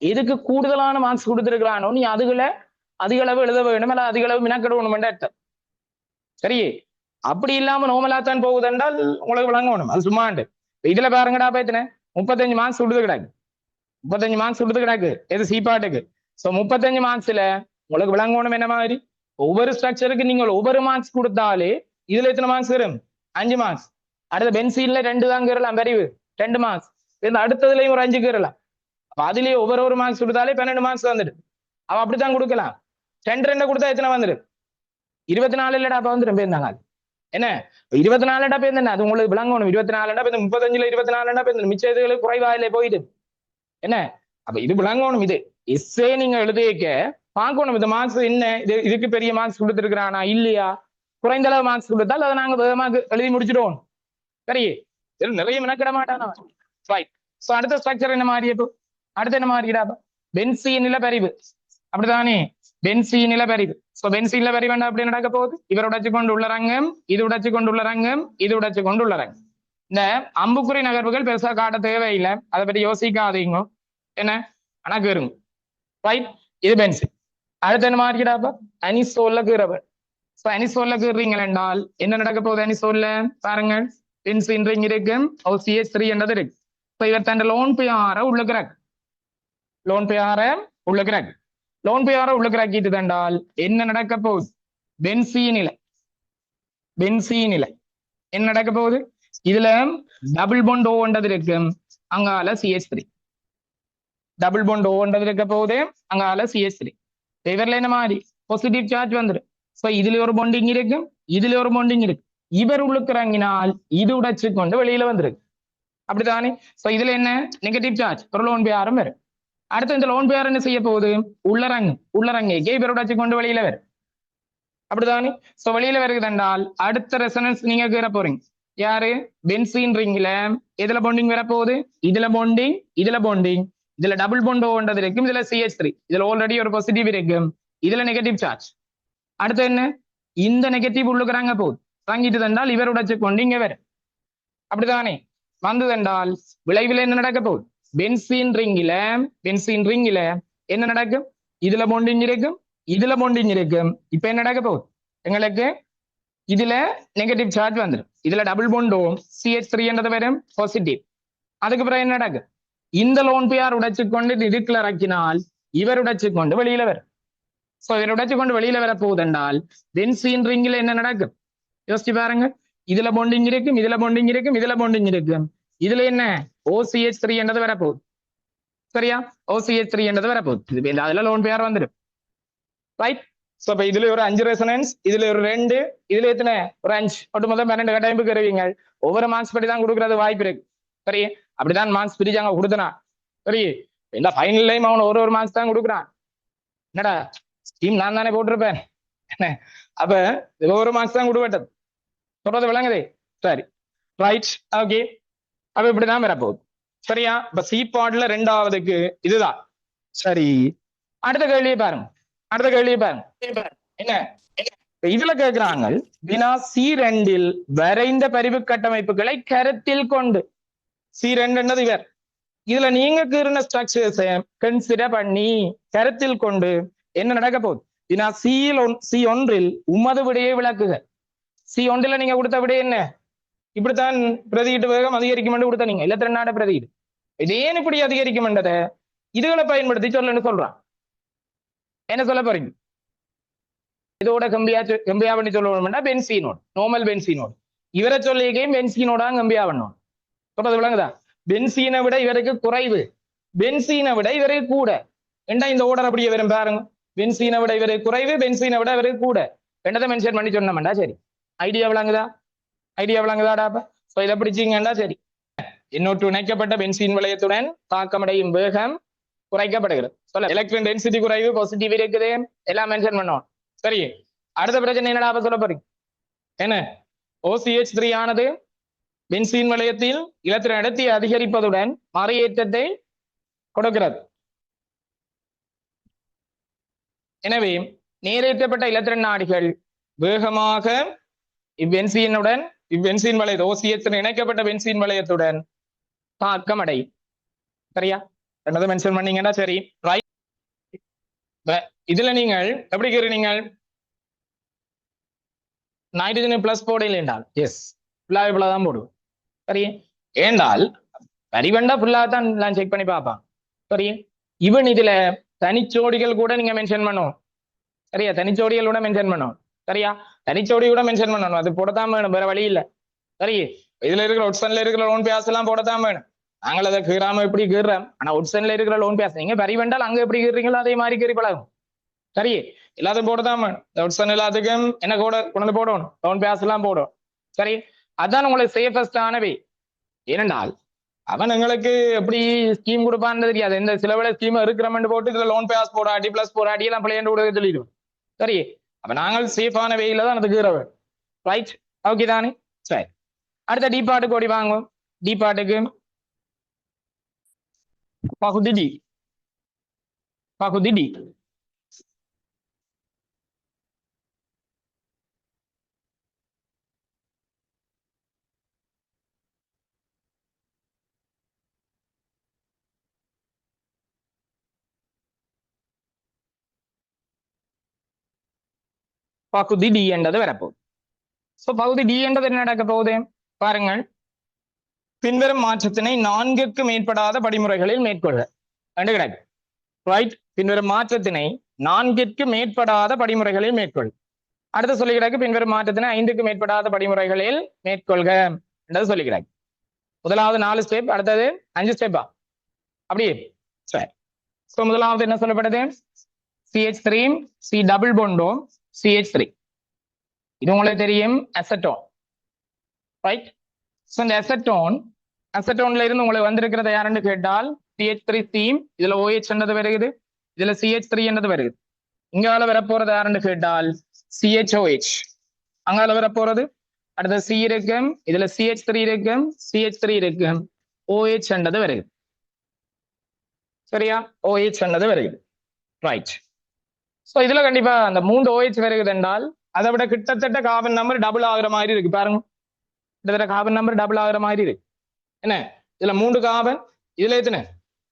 எதுக்கு கூடுதலான மார்க்ஸ் கொடுத்திருக்கிறானோ நீ அதிக அளவு எழுத வேணும், அல்ல அதிக அளவு மினக்கெடுவணும் அர்த்தம். சரி, அப்படி இல்லாம நோமலாத்தான் போகுது என்றால் உங்களுக்கு விளங்கணும். அது சும்மாண்டு. இதுல பாருங்கடா, பேத்தின 35 மார்க்ஸ் விடுது கிடாக்கு. 35 மார்க்ஸ் விடுது கிடாக்கு எது? சீப்பாட்டுக்கு. 35 மார்க்ஸ்ல உங்களுக்கு விளங்கணும் என்ன மாதிரி? ஒவ்வொரு ஸ்ட்ரக்சருக்கு நீங்கள் ஒவ்வொரு மார்க்ஸ் கொடுத்தாலே இதுல எத்தனை மார்க்ஸ் வரும்? 5 மார்க்ஸ். அடுத்த பென்சீன்ல 2 தான் கீறலாம், பரிவு 2 மார்க்ஸ். அடுத்ததுலயும் ஒரு 5 கீறலாம். அதுலயே ஒவ்வொரு மார்க்ஸ் கொடுத்தாலே 12 மார்க்ஸ் வந்துடு. அவ அப்படித்தான் கொடுக்கலாம். 2 கொடுத்தா எத்தனை வந்துடு? 24 இல்லடா அப்ப வந்துடும் பேருந்தாங்க. என்ன 24 பேர் அது உங்களுக்கு விளங்கணும். 24 பேர் 35ல 24 பேர் மிச்ச இதுகளுக்கு குறைவா இல்லை போயிடு. என்ன அப்ப இது விளங்கணும். இது எஸ்ஸே நீங்க எழுதிக்க பார்க்கணும். இந்த மார்க்ஸ் என்ன, இதுக்கு பெரிய மார்க்ஸ் கொடுத்துருக்கிறானா இல்லையா? குறைந்த அளவு மார்க்ஸ் கொடுத்தால் அதை நாங்க வேகமாக எழுதி முடிச்சிடுவோம். சரி, நிறைய மெனக்கிட மாட்டானா? ரைட். அடுத்த ஸ்ட்ரக்சர் என்ன மாதிரி? அடுத்து என்ன மாறிடா? பென்சீனில பரிவு. அப்படித்தானே? பென்சீனில பரிவு. பென்சீன்ல பரிவு அப்படி நடக்க போகுது. இவர் உடைச்சு கொண்டு உள்ள ரங்கம், இது உடைச்சு கொண்டு உள்ள ரங்கம், இது உடைச்சு கொண்டு உள்ள ரங்கம். இந்த அம்புக்குறி நகர்வுகள் பெருசா காட்ட தேவையில்லை, அதை பற்றி யோசிக்காதீங்க. என்ன ஆனா கீறுங்க. ரைட், இது பென்சீன். அடுத்து என்ன மாறிடாப்ப? அனிசோல்ல கீறவர். அனிசோல்ல கீறீங்கள் என்றால் என்ன நடக்க போகுது? அனிசோல்ல பாருங்க, பென்சீன் ரிங் இருக்கு, CH3 என்றது இருக்கு. இவர் தன் லோன் பேரை உள்ளுக்கிறார். லோன் பேரை உள்ளுக்கிறார். லோன் பேரை உள்ளுக்கிறாக்கிட்டு தண்டால் என்ன நடக்க போகுது? பென்சீனில என்ன நடக்க போகுது? இதுல டபுள் பாண்ட் O என்றது இருக்கு, அங்கால CH3. டபுள் பாண்ட் ஓன்றது இருக்க போகுது அங்கால CH3 இவர்ல என்ன மாதிரி பாசிட்டிவ் சார்ஜ் வந்துடும் சோ இதுல ஒரு பாண்டிங் இருக்கும் இதுல ஒரு பாண்டிங் இருக்கு இவர் உள்ளுக்கு இறங்கினால் இது உடைச்சு கொண்டு வெளியில வந்துருக்கு அப்படித்தானே சோ இதுல என்ன நெகட்டிவ் சார்ஜ் ஒரு லோன் பேரும் வரும் அடுத்து இந்த லோன் பேர் என்ன செய்ய போகுது உள்ளரங்கே இவர் உடைச்சு கொண்டு வெளியில வரும் அப்படித்தானே சோ வெளியில வருகிறது என்றால் அடுத்த ரெசனன்ஸ் நீங்க கேற போறீங்க யாரு பென்சீன் ரிங்ல எதுல பாண்டிங் வர போகுது இதுல பாண்டிங் இதுல டபுள் பாண்ட் இருக்கும் இதுல CH3 இதுல ஆல்ரெடி ஒரு பாசிட்டிவ் இருக்கும் இதுல நெகட்டிவ் சார்ஜ் அடுத்து என்ன இந்த நெகட்டிவ் உள்ளுக்குறாங்க போகுது தாங்கிட்டு தந்தால் இவர் உடைச்சு கொண்டு இங்க வரும் அப்படித்தானே வந்தது என்றால் விளைவில் என்ன நடக்க போகுது பென்சீன் ரிங்கில என்ன நடக்கும் இதுல பாண்டிங் இருக்கும் இப்ப என்ன நடக்க போகுது எங்களுக்கு இதுல நெகட்டிவ் சார்ஜ் வந்துடும் இதுல டபுள் பாண்டும் CH3 என்றது வரும் பாசிட்டிவ் அதுக்கு பிறகு என்ன நடக்கும் இந்த லோன் பேர் உடைச்சு கொண்டு இதுக்குள்ள இறக்கினால் இவர் உடைச்சு கொண்டு வெளியில வரும் சோ இவர் உடைச்சு கொண்டு வெளியில வர போகுது என்றால் பென்சீன் ரிங்கில என்ன நடக்கும் யோசிச்சு பாருங்க இதுல பாண்டிங் இருக்கும் இதுல என்ன OCH3 என்றது வரப்போகுது சரியா OCH3 என்றது வரப்போகுது இது அதுல லோன் பேர் வந்துடும் ரைட் சோ இப்ப இதுல ஒரு 5 ரெசனன்ஸ் இதுல ஒரு 2 இதுல எத்தனை ஒரு 5 ஒட்டுமொத்தம் 12 கட்டமைப்பு கருவிங்க ஒவ்வொரு மார்க்ஸ் படி தான் கொடுக்கறது வாய்ப்பு இருக்கு சரி அப்படிதான் மார்க்ஸ் பிரிச்சாங்க கொடுத்தனா சரி இந்த ஃபைனல்லையும் அவன் ஒரு மார்க்ஸ் தான் கொடுக்குறான் என்னடா ஸ்கீம் நான் தானே போட்டிருப்பேன் அப்ப ஒரு மார்க்ஸ் தான் கொடுப்பட்டது சொல்றது விளங்குதே சரி ரைட் ஓகே அப்ப இப்படிதான் வரப்போகுது சரியா இப்ப சி பாட்ல 2வதுக்கு இதுதான் சரி அடுத்த கேள்வியை பாருங்க என்ன இதுல கேட்கிறாங்க வினா C2 வரைந்த பரிவு கட்டமைப்புகளை கருத்தில் கொண்டு C2 என்னது இவர் இதுல நீங்க கீறின ஸ்ட்ரக்சர்ஸ் கன்சிடர் பண்ணி கருத்தில் கொண்டு என்ன நடக்க போகுது வினா C1 உமது விடையை விளக்குக C1 நீங்க கொடுத்த விடை என்ன இப்படித்தான் பிரதியீட்டு வேகம் அதிகரிக்கும் கொடுத்த நீங்க இல்ல பிரதியீடு இதேன்னு இப்படி அதிகரிக்கும் இதுகளை பயன்படுத்தி சொல்லு சொல்றான் என்ன சொல்ல போறீங்க இதோட கம்பியா பண்ணி சொல்லணும்னா பென்சீனோடு நார்மல் பென்சீனோடு இவரை சொல்லிக்கையும் பென்சீனோட கம்பியா பண்ணணும் சொல்றது விளங்குதா பென்சீனை விட இவருக்கு குறைவு பென்சீனை விட இவருக்கு கூட ஏண்டா இந்த ஓடர் அப்படியே வரும் பாருங்க பென்சீனை விட இவருக்கு குறைவு பென்சீனை விட இவருக்கு கூட ரெண்டதை மென்ஷன் பண்ணி சொன்னோம்டா சரி ஐடியா விளங்குதாடா சோ இதை பிடிச்சிங்கண்டா சரி இன்னொரு இணைக்கப்பட்ட பென்சீன் வளையத்துடன் தாக்கமடையும் வேகம் குறைக்கப்படுகிறது சொல்ல எலக்ட்ரான் டென்சிட்டி குறைவு பாசிட்டிவ் இருக்குது எல்லாம் மென்ஷன் பண்ணோம் சரி அடுத்த பிரச்சனை என்னடா சொல்ல போறீங்க என்ன OCH3 ஆனது பென்சீன் வளையத்தில் இலத்திரன் அடர்த்தி அதிகரிப்பதுடன் மறையேற்றத்தை கொடுக்கிறது எனவே நேரேற்றப்பட்ட இலத்திரன் நாடிகள் வேகமாக இவ்வென்சீன் வளைய OCH3 இணைக்கப்பட்ட பென்சீன் வளையத்துடன் தாக்கம் அடையும் சரியா என்னதை மென்ஷன் பண்ணீங்கன்னா சரி ரைட் இதுல நீங்கள் எப்படி கேறீங்க நைட்ரஜன் பிளஸ் போடையில் என்றால் எஸ் ஃபுல்லாவே தான் போடுவோம் சரி ஏண்டால் பரிவண்டா ஃபுல்லா தான் நான் செக் பண்ணி பார்ப்பான் சரி இவன் இதுல தனிச்சோடிகள் கூட நீங்க மென்ஷன் பண்ணும் சரியா தனிச்சோடிகள் கூட மென்ஷன் பண்ணும் சரியா தனிச்சோடி கூட மென்ஷன் பண்ணணும் அது போடத்தான் வேணும் வேற வழி இல்ல சரி இதுல இருக்கிற ஒட்சன்ல இருக்கிற லோன் பேஸ் எல்லாம் போடத்தான் வேணும் நாங்கள் அதை கீறாம எப்படி கீறோம் ஆனா ஒட்சன்ல இருக்கிற லோன் பேஸ் நீங்க பரிவண்டால் அங்க எப்படி கீறீங்களோ அதே மாதிரி கீறி பழகும் சரி எல்லாத்தையும் போடத்தான் வேணும் ஒட்சன் எல்லாத்துக்கும் என்ன கூட கொண்டு போடணும் லோன் பேஸ் எல்லாம் போடும் சரி அதான் உங்களுக்கு சேஃபஸ்டானவே ஏனென்றால் அவன் எங்களுக்கு எப்படி ஸ்கீம் கொடுப்பான்னு தெரியாது எந்த சில வேலை ஸ்கீம் இருக்கிறமெண்ட் போட்டு இதுல லோன் பேஸ் போடாட்டி பிளஸ் போடாட்டி எல்லாம் பிள்ளைங்க கூட சொல்லிடுவோம் சரி அப்ப நாங்கள் சேஃபான வேயில தான் அது கீறவேன் ரைட் ஓகே தானே சரி அடுத்த டி பாட்டுக்கு ஓடி வாங்கும் டி பாட்டுக்கு பகுதி டி பகுதி டி பகுதி டி என்றது வரப்போகுது சோ பகுதி டி என்றது என்ன நடக்க போகுது பாருங்கள் பின்வரும் மாற்றத்தினை 4க்கு மேற்படாத படிமுறைகளில் மேற்கொள்க என்று கிடைக்கும் ரைட் பின்வரும் மாற்றத்தினை 4க்கு மேற்படாத படிமுறைகளில் மேற்கொள் அடுத்து சொல்லி கிடக்கு பின்வரும் மாற்றத்தினை 5க்கு மேற்படாத படிமுறைகளில் மேற்கொள்க என்றது சொல்லி கிடக்கு முதலாவது 4 ஸ்டெப் அடுத்தது 5 ஸ்டெப்பா அப்படியே சரி சோ முதலாவது என்ன சொல்லப்படுது CH3 C டபுள் bond-ஓ CH3 இது உங்களுக்கு தெரியும் அசெட்டோன் ரைட் சோ இந்த அசெட்டோன்ல இருந்து உங்களுக்கு வந்திருக்கிறது யாருன்னு கேட்டால் CH3 தீம் இதுல OH என்றது வருகிறது இதுல CH3 என்றது வருகிறது இங்கால வரப்போறது யாருன்னு கேட்டால் CHOH அங்கால வரப்போறது அடுத்த C இருக்கும் இதுல CH3 இருக்கும் CH3 இருக்கும் OH என்றது வருகிறது சரியா OH என்றது வருகிறது ரைட் சோ இதுல கண்டிப்பா அந்த 3 OH வருகிறது என்றால் அதை விட கிட்டத்தட்ட கார்பன் நம்பர் டபுள் ஆகுற மாதிரி இருக்கு பாருங்க கிட்டத்தட்ட கார்பன் நம்பர் டபுள் ஆகுற மாதிரி இருக்கு என்ன இதுல 3 கார்பன் இதுல எத்தனை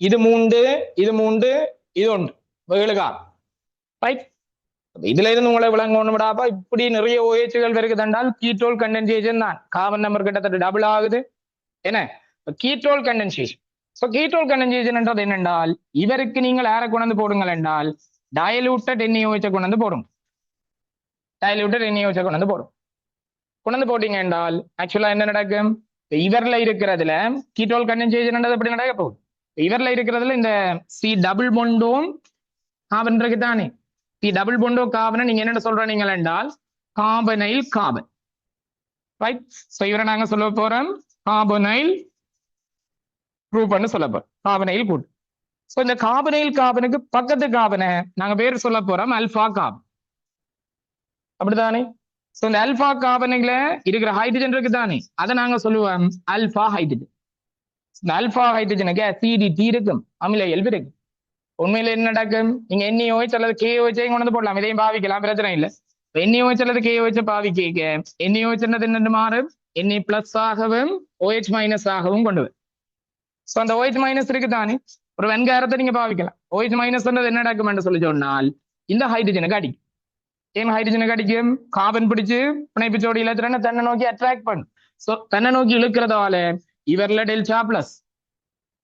இது 3 இது 3 இது 1 7 கார்பன் ரைட் இதுல இருந்து உங்களை விளங்க ஒண்ணு விடாப்பா இப்படி நிறைய OHகள் வருகுதுன்றால் கீட்டோல் கண்டென்சேஷன் தான் கார்பன் நம்பர் கிட்டத்தட்ட டபுள் ஆகுது என்ன கீட்டோல் கண்டென்சேஷன் சோ கீட்டோல் கண்டென்சேஷன் என்றது என்னென்றால் இவருக்கு நீங்கள் யாரை கொண்டு போடுங்கள் என்றால் டயலூட்டட் NaOH கொண்டு போடும் டயலூட்டட் NaOH கொண்டு போடும் கொண்டு போட்டீங்க என்றால் ஆக்சுவலா என்ன நடக்கும் இவர்ல இருக்கிறதுல கீட்டோல் கண்டென்சேஷன் என்றது எப்படி நடக்க போகுது இவர்ல இருக்கிறதுல இந்த C டபுள் bond-ஓம் கார்பன் இருக்கு தானே C டபுள் bond-ஓ கார்பனை நீங்க என்ன சொல்றீங்க என்றால் கார்பனைல் கார்பன் ரைட் சோ இவரை நாங்க சொல்ல போறோம் கார்பனைல் குரூப்னு சொல்ல போறோம் கார்பனைல் கூட்டு சோ இந்த கார்பனைல் கார்பனுக்கு பக்கத்து கார்பனை நாங்க பேர் சொல்ல போறோம் அல்பா கார்பன் அப்படிதானே சோ இந்த அல்பா கார்பனுக்குல இருக்கிற ஹைட்ரஜன் இருக்கு தானே அதை நாங்க சொல்லுவோம் அல்பா ஹைட்ரஜன் இந்த அல்பா ஹைட்ரஜனுக்கு CDT இருக்கும் அமில இயல்பு இருக்கு உண்மையில என்ன நடக்கும் நீங்க NaOH அல்லது KOH கொண்டு போடலாம் இதையும் பாவிக்கலாம் பிரச்சனை இல்லை NaOH அல்லது KOH பாவிக்க NaOH என்னது மாறும் Na பிளஸ் ஆகவும் OH மைனஸ் ஆகவும் கொண்டு வரும் சோ அந்த OH மைனஸ் இருக்கு தானே ஒரு வெண்காரத்தை நீங்க பாவிக்கலாம் OH மைனஸ் என்ன நடக்கும் என்று சொல்லி சொன்னால் இந்த ஹைட்ரஜனுக்கு அடிக்கும் ஏன் ஹைட்ரஜனுக்கு அடிக்கும் கார்பன் பிடிச்சு பிணைப்பு ஜோடியில தன்னை நோக்கி அட்ராக்ட் பண்ணும் சோ தன்னை நோக்கி இழுக்கிறதால இவர்ல டெல்டா பிளஸ்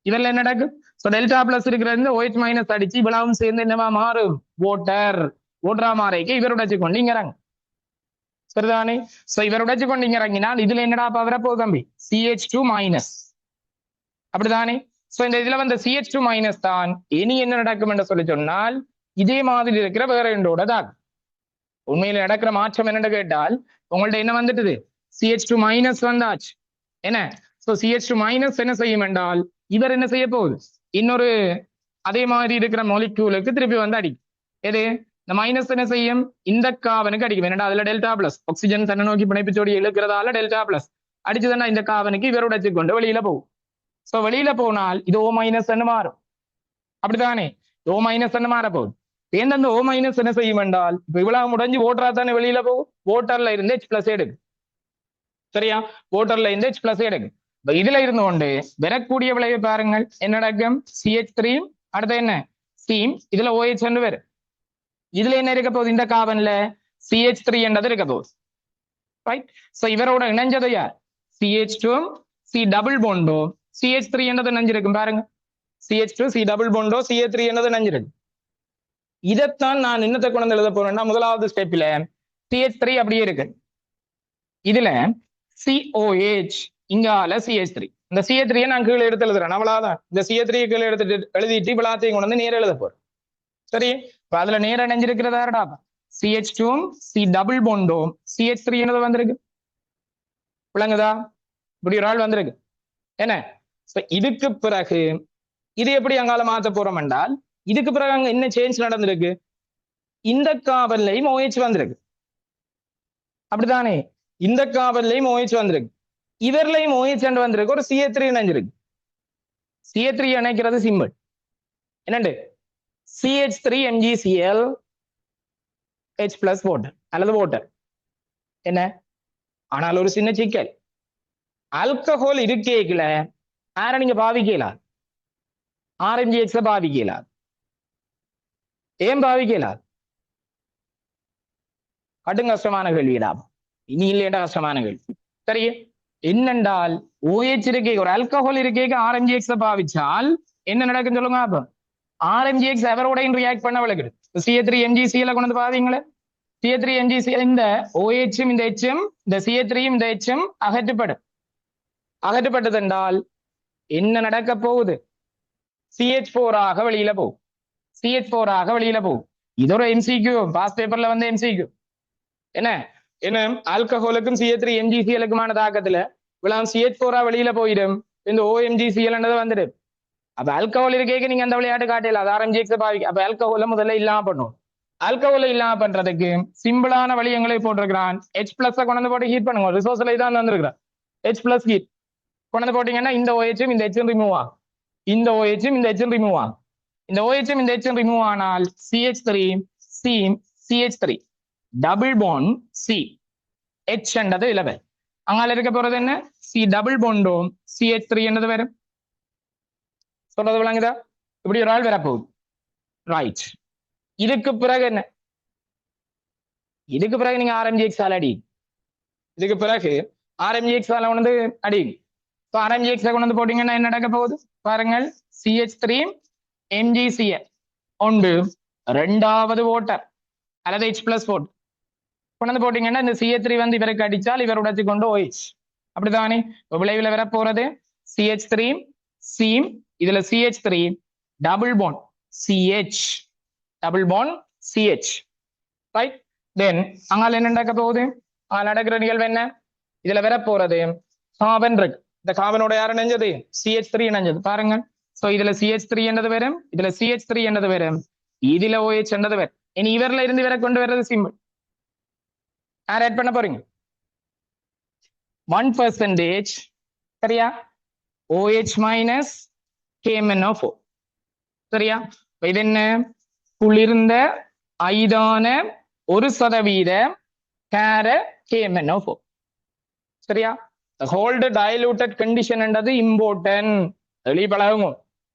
இவர்ல என்ன நடக்கும் சோ டெல்டா பிளஸ் இருக்கிறது OH மைனஸ் அடிச்சு இவ்வளவும் சேர்ந்து என்னவா மாறும் ஓட்டரா மாறைக்கு இவர் உடைச்சு கொண்டு இங்கிறாங்க சரிதானே சோ இவர் உடைச்சு கொண்டு இறங்கினால் இதுல என்னடா பவர போதம்பி CH2 மைனஸ் அப்படிதானே சோ இந்த இதுல வந்த CH2 மைனஸ் தான் இனி என்ன நடக்கும் என்று சொல்லி சொன்னால் இதே மாதிரி இருக்கிற வேற ரெண்டோட தான் உண்மையில நடக்கிற மாற்றம் என்னன்னு கேட்டால் உங்கள்ட்ட என்ன வந்துட்டுது CH2 மைனஸ் வந்தாச்சு என்ன சோ CH2 மைனஸ் என்ன செய்யும் என்றால் இவர் என்ன செய்ய போகுது இன்னொரு அதே மாதிரி இருக்கிற மொலிக்யூலுக்கு திருப்பி வந்து அடிக்கும் எது இந்த மைனஸ் என்ன செய்யும் இந்த கார்பனுக்கு அடிக்கும் என்னடா அதுல டெல்டா பிளஸ் ஆக்சிஜன் தன்னை நோக்கி பிணைப்பு ஜோடி இழுக்கிறதால டெல்டா பிளஸ் அடிச்சதுன்னா இந்த கார்பனுக்கு இவர் உடைச்சு கொண்டு வெளியில போகும் சோ வெளியில போனால் இது O மைனஸ் மாறும் அப்படித்தானே O மைனஸ் மாற போகுது ஏன் அந்த O மைனஸ் என்ன செய்யும் என்றால் இப்ப இவ்வளவு முடிஞ்சு ஓட்டரா தானே வெளியில போகும் ஓட்டர்ல இருந்து H பிளஸ் எடுக்கு சரியா ஓட்டர்ல இருந்து H பிளஸ் எடுக்கு இதுல இருந்து கொண்டு வரக்கூடிய விளைவு பாருங்கள் என்ன நடக்கும் CH3 அடுத்து என்ன சீம் இதுல OH வேறு இதுல என்ன இருக்க போகுது இந்த கார்பன்ல CH3 என்றது இருக்க போகுது ரைட் சோ இவரோட இணைஞ்சது யார் CH2 C டபுள் bond-ஓ CH3 என்றது நஞ்சிருக்கும் பாருங்க CH2 C டபுள் bond-ஓ CH3 என்றது நஞ்சிருக்கு இதைத்தான் நான் இன்னத்தை கொண்டு எழுத போறேன்னா முதலாவது ஸ்டெப்ல CH3 அப்படியே இருக்கு இதுல COH இங்கால CH3 இந்த CH3 நான் கீழே எடுத்து எழுதுறேன் அவ்வளவுதான் இந்த CH3 கீழே எடுத்துட்டு எழுதிட்டு விளாத்தையும் கொண்டு வந்து நேர எழுத போறேன் சரி இப்ப அதுல நேரம் இணைஞ்சிருக்கிறதா CH2 C டபுள் bond-ஓ CH3 என்னது வந்திருக்கு விளங்குதா இப்படி ஒரு ஆள் வந்திருக்கு என்ன இதுக்கு பிறகு இது எப்படி அங்கால மாத்த போறோம் என்றால் இதுக்கு பிறகு அங்க என்ன சேஞ்ச் நடந்திருக்கு இந்த கார்பன்லையும் OH வந்திருக்கு அப்படித்தானே இந்த கார்பன்லையும் OH வந்திருக்கு இவர்லையும் OH என்று வந்திருக்கு ஒரு CH3 இணைஞ்சிருக்கு CH3 இணைக்கிறது சிம்பிள் என்னண்டு CH3 MgCl H plus water அல்லது வாட்டர் என்ன ஆனால் ஒரு சின்ன சிக்கல் ஆல்கஹால் இருக்கேக்கல யார நீங்க பாவிக்கலாம் RMgX பாவிக்கலாம் ஏன் பாவிக்கலாம் கடும் கஷ்டமான கேள்விடா இனி இல்லையா கஷ்டமான கேள்வி சரி என்னென்றால் OH இருக்கே ஒரு ஆல்கஹால் இருக்கேக்கு RMgX பாவிச்சால் என்ன நடக்கும் சொல்லுங்க அப்ப RMgX எவரோடையும் ரியாக்ட் பண்ண விளக்குது CH3 MgCl கொண்டு பாவீங்களே CH3 MgCl இந்த OH இந்த H இந்த CH3 இந்த H அகற்றப்பட்டது என்றால் என்ன நடக்க போகுது CH4 ஆக வெளியில போகும் CH4 ஆக வெளியில போகும். இது ஒரு MCQ, பாஸ் பேப்பர்ல வந்து MCQ. என்ன என்ன ஆல்கஹாலுக்கும் CH3 MgClக்குமான தாக்கத்துல இவ்வளவு CH4 வெளியில போயிடும், இந்த OMgCl வந்துடும். அப்ப ஆல்கஹால் இருக்கேக்கு நீங்க அந்த விளையாட்டு காட்டல, அது RMGX பாவிக்க. அப்ப ஆல்கஹால முதல்ல இல்லாம பண்ணும். ஆல்கஹால இல்லாம பண்றதுக்கு சிம்பிளான வழி எங்களை போட்டிருக்கிறான். H+ கொண்டு போட்டு ஹீட் பண்ணுங்க. ரிசோர்ஸ்ல இதான் வந்திருக்கிறான். H+ ஹீட் கொண்டு போட்டீங்கன்னா இந்த OH இந்த H ரிமூவ் ஆகும், இந்த OH இந்த H ரிமூவ் ஆகும். இந்த OH இந்த H ரிமூவ் ஆனால் CH3 C CH3 double bond C H என்றது இலவ. அங்கால இருக்க போறது என்ன? C டபுள் பாண்டும் CH3 என்றது வரும். சொல்றது விளங்குதா? இப்படி ஒரு ஆள் வரப்போகுது. ரைட். இதுக்கு பிறகு என்ன? இதுக்கு பிறகு நீங்க RMGX அடி. இதுக்கு பிறகு RMGX வந்து அடி. RMGX கொண்டு போட்டீங்கன்னா என்ன நடக்க போகுது பாருங்கள். CH3 MgCl ஒன்று, ரெண்டாவது வாட்டர் அல்லது H+ போட்டு கொண்டு போட்டீங்கன்னா இந்த CH3 வந்து இவருக்கு அடிச்சால் இவர் உடைச்சு கொண்டு OH. அப்படித்தானே விளைவில் வர போறது CH3 C, இதுல CH3 double bond CH double bond CH. Right. Then அங்கால என்ன நடக்க போகுது? அங்க நடக்கிற நிகழ்வு என்ன? இதுல வர போறது கார்பன் இருக்கு. இந்த கார்பனோட யார் இணைஞ்சது? CH3 இணைஞ்சது பாருங்க. சோ இதுல CH3 என்றது வரும், இதுல CH3 என்றது வரும், இதுல OH என்றது வரும். இனி இவர்ல இருந்து இவரை கொண்டு வர்றது சிம்பிள். யார் ஆட் பண்ண போறீங்க? 1% சரியா? OH மைனஸ் KMnO4 சரியா? இது என்ன? குளிர்ந்த ஐதான 1% கேர KMnO4 சரியா? ஹோல்டு டைலூட்டட் கண்டிஷன் என்றது இம்பார்ட்டன்ட். வெளி பழகும்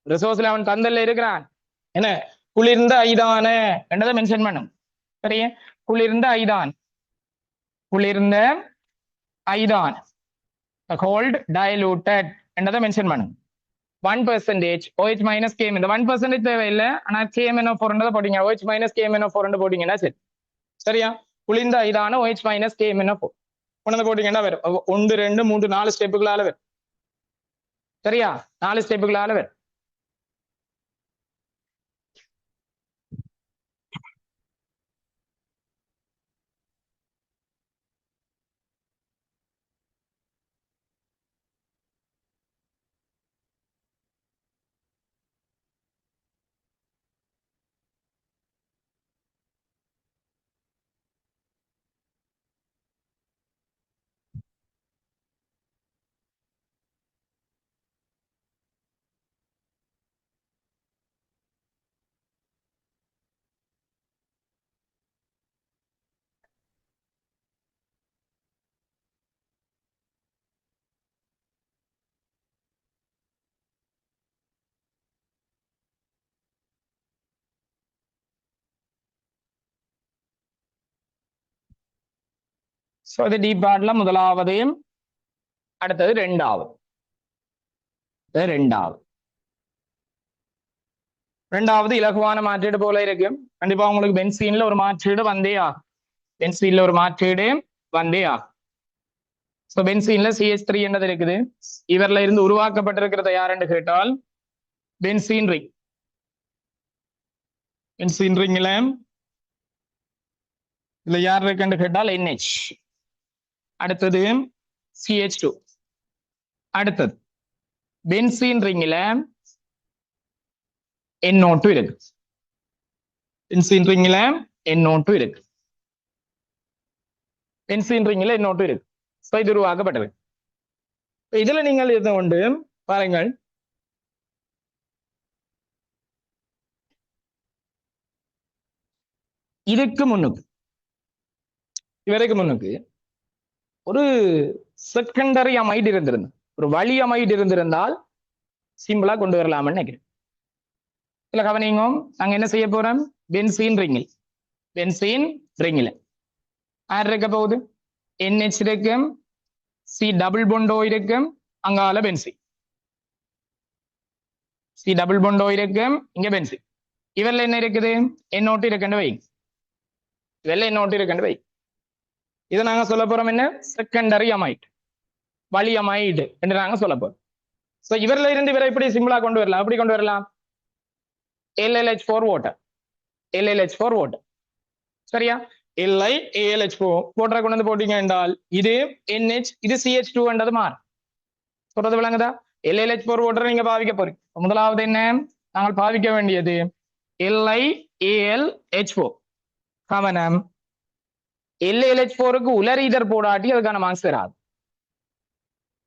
ரிசோர்ஸ்ல அவன் தந்தல்ல இருக்கிறான். என்ன? குளிர்ந்த ஐதான என்றதை மென்ஷன் பண்ணும். சரியா? குளிர்ந்த ஐதான், குளிர்ந்த ஐதான் ஹோல்டு டைலூட்டட் என்றதை மென்ஷன் பண்ணும். 1% OH மைனஸ் KM. இந்த 1% தேவையில்லை, ஆனா KMnO4 போட்டீங்க, OH மைனஸ் KMnO4 போட்டீங்கன்னா சரி. சரியா? குளிர்ந்த ஐதான OH மைனஸ் KMnO4 கொண்டு போட்டீங்கன்னா வரும். 1 2 3 4 ஸ்டெப்புகளால வரும். சரியா? 4 ஸ்டெப்புகளால வரும். சோ இது டீப் பார்ட்ல முதலாவது, அடுத்தது ரெண்டாவது. ரெண்டாவது இலகுவான மாற்றீடு போல இருக்கு. கண்டிப்பா உங்களுக்கு பென்சீன்ல ஒரு மாற்றீடு வந்தே ஆகும். பென்சீன்ல ஒரு மாற்றீடு வந்தே ஆகும். சோ பென்சீன்ல CH3 என்னது இருக்குது? இவர்ல இருந்து உருவாக்கப்பட்டிருக்கிறத யாருன்னு கேட்டால் பென்சீன் ரிங். பென்சீன் ரிங்ல இதுல யார் இருக்குன்னு கேட்டால் NH, அடுத்தது CH2, அடுத்தது பென்சீன் ரிங்ல NO2 இருக்கு. பென்சீன் ரிங்ல NO2 இருக்கு. பென்சீன் ரிங்ல NO2 இருக்கு. சோ இது உருவாக்கப்பட்டது. இதுல நீங்கள் இதை கொண்டு பாருங்கள். இதுக்கு முன்னுக்கு, இவருக்கு முன்னுக்கு ஒரு செகண்டரி அமைடு இருந்திருந்தது, ஒரு வழி அமைடு இருந்திருந்தால் சிம்பிளா கொண்டு வரலாம்னு நினைக்கிறேன். இல்ல கவனிங்க, நாங்க என்ன செய்ய போறோம்? பென்சீன் ரிங்கில், பென்சீன் ரிங்கில் யார் இருக்க போகுது? NH இருக்கும், C டபுள் பாண்டோ இருக்கும், அங்கால பென்சீன். C டபுள் பாண்டோ இருக்கும், இங்க பென்சீன். இவர்ல என்ன இருக்குது? NO2 இருக்குன்னு வை. இவர்ல NO2 இருக்குன்னு வை. இதை நாங்க சொல்ல போறோம் என்ன? செகண்டரி அமைட், வழி அமைடு என்று நாங்க சொல்ல போறோம். சோ இவர்ல இருந்து இவரை இப்படி சிம்பிளா கொண்டு வரலாம். எப்படி கொண்டு வரலாம்? LLH4 water, LLH4 water. சரியா? LiAlH4 வாட்டரை கொண்டு வந்து போட்டீங்க என்றால் இது NH, இது CH2 என்றது மாறும். சொல்றது விளங்குதா? LLH4 வாட்டரை நீங்க பாவிக்க போறீங்க. முதலாவது என்ன நாங்கள் பாவிக்க வேண்டியது LiAlH4. கவனம், LLH4க்கு உலர் ஈதர் போடாட்டி அதுக்கான மார்க்ஸ் வராது.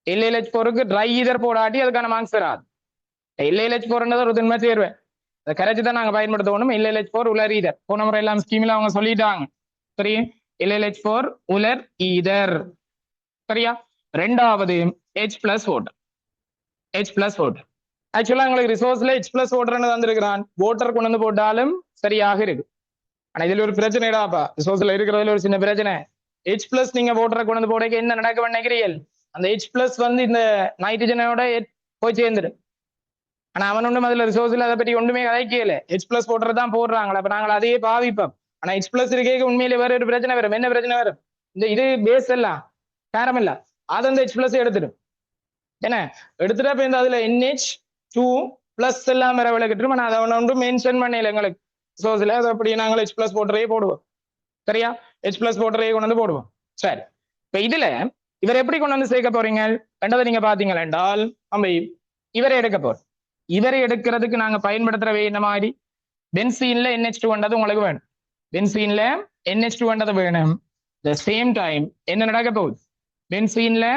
LLH4க்கு ட்ரை ஈதர் போடாட்டி அதுக்கான மார்க்ஸ் வராது. LLH4 ஒரு திண்ம தேர்வு, அதை கரைச்சி தான் நாங்க பயன்படுத்தணும். LLH4 உலர் ஈதர் போன முறை எல்லாம் ஸ்கீம்ல அவங்க சொல்லிட்டாங்க. சரி, LLH4 உலர் ஈதர். சரியா? ரெண்டாவது H+ வாட்டர், H+ வாட்டர். ஆக்சுவலா உங்களுக்கு ரிசோர்ஸ்ல H+ வாட்டர்னு வந்திருக்கிறான், வாட்டர் கொண்டு வந்து போட்டாலும் சரியாக இருக்கு. ஆனா இதுல ஒரு பிரச்சனைடாப்பா, ரிசோர்ஸ்ல இருக்கிறதுல ஒரு சின்ன பிரச்சனை. H+ நீங்க வாட்டரை கொண்டு வந்து போட என்ன நடக்க நினைக்கிறீர்கள்? அந்த H+ வந்து இந்த நைட்ரஜனோட போய் சேர்ந்துடும். ஆனா அவன் ஒன்றும் அதுல ரிசோர்ஸ்ல அதை பற்றி ஒன்றுமே கதைக்கல, H+ வாட்டர் தான் போடுறாங்களா. அப்ப நாங்கள் அதையே பாவிப்போம். ஆனா H+ இருக்கே உண்மையிலே வேற ஒரு பிரச்சனை வரும். என்ன பிரச்சனை வரும்? இந்த இது பேஸ் எல்லாம் காரம் இல்ல, அது அந்த H+ எடுத்துடும். என்ன எடுத்துட்டா இப்ப இந்த அதுல NH2+ எல்லாம் வர விளக்கிட்டு, ஆனா அதை ஒன்றும் மென்ஷன் பண்ணல எங்களுக்கு ரிசோர்ஸ்ல. அது அப்படி நாங்கள் H+ வாட்டரையே போடுவோம். சரியா? H+ வாட்டரையே கொண்டு வந்து போடுவோம். சரி, இப்ப இதுல இவர் எப்படி கொண்டு வந்து சேர்க்க போறீங்க ரெண்டாவது நீங்க பாத்தீங்கள் என்றால், நம்ம இவரை எடுக்க போறோம். இவரை எடுக்கிறதுக்கு நாங்க பயன்படுத்துறவே என்ன மாதிரி பென்சீன்ல NH2 என்றது உங்களுக்கு வேணும். பென்சீன்ல NH2 என்றது வேணும். த சேம் டைம் என்ன நடக்க போகுது? பென்சீன்ல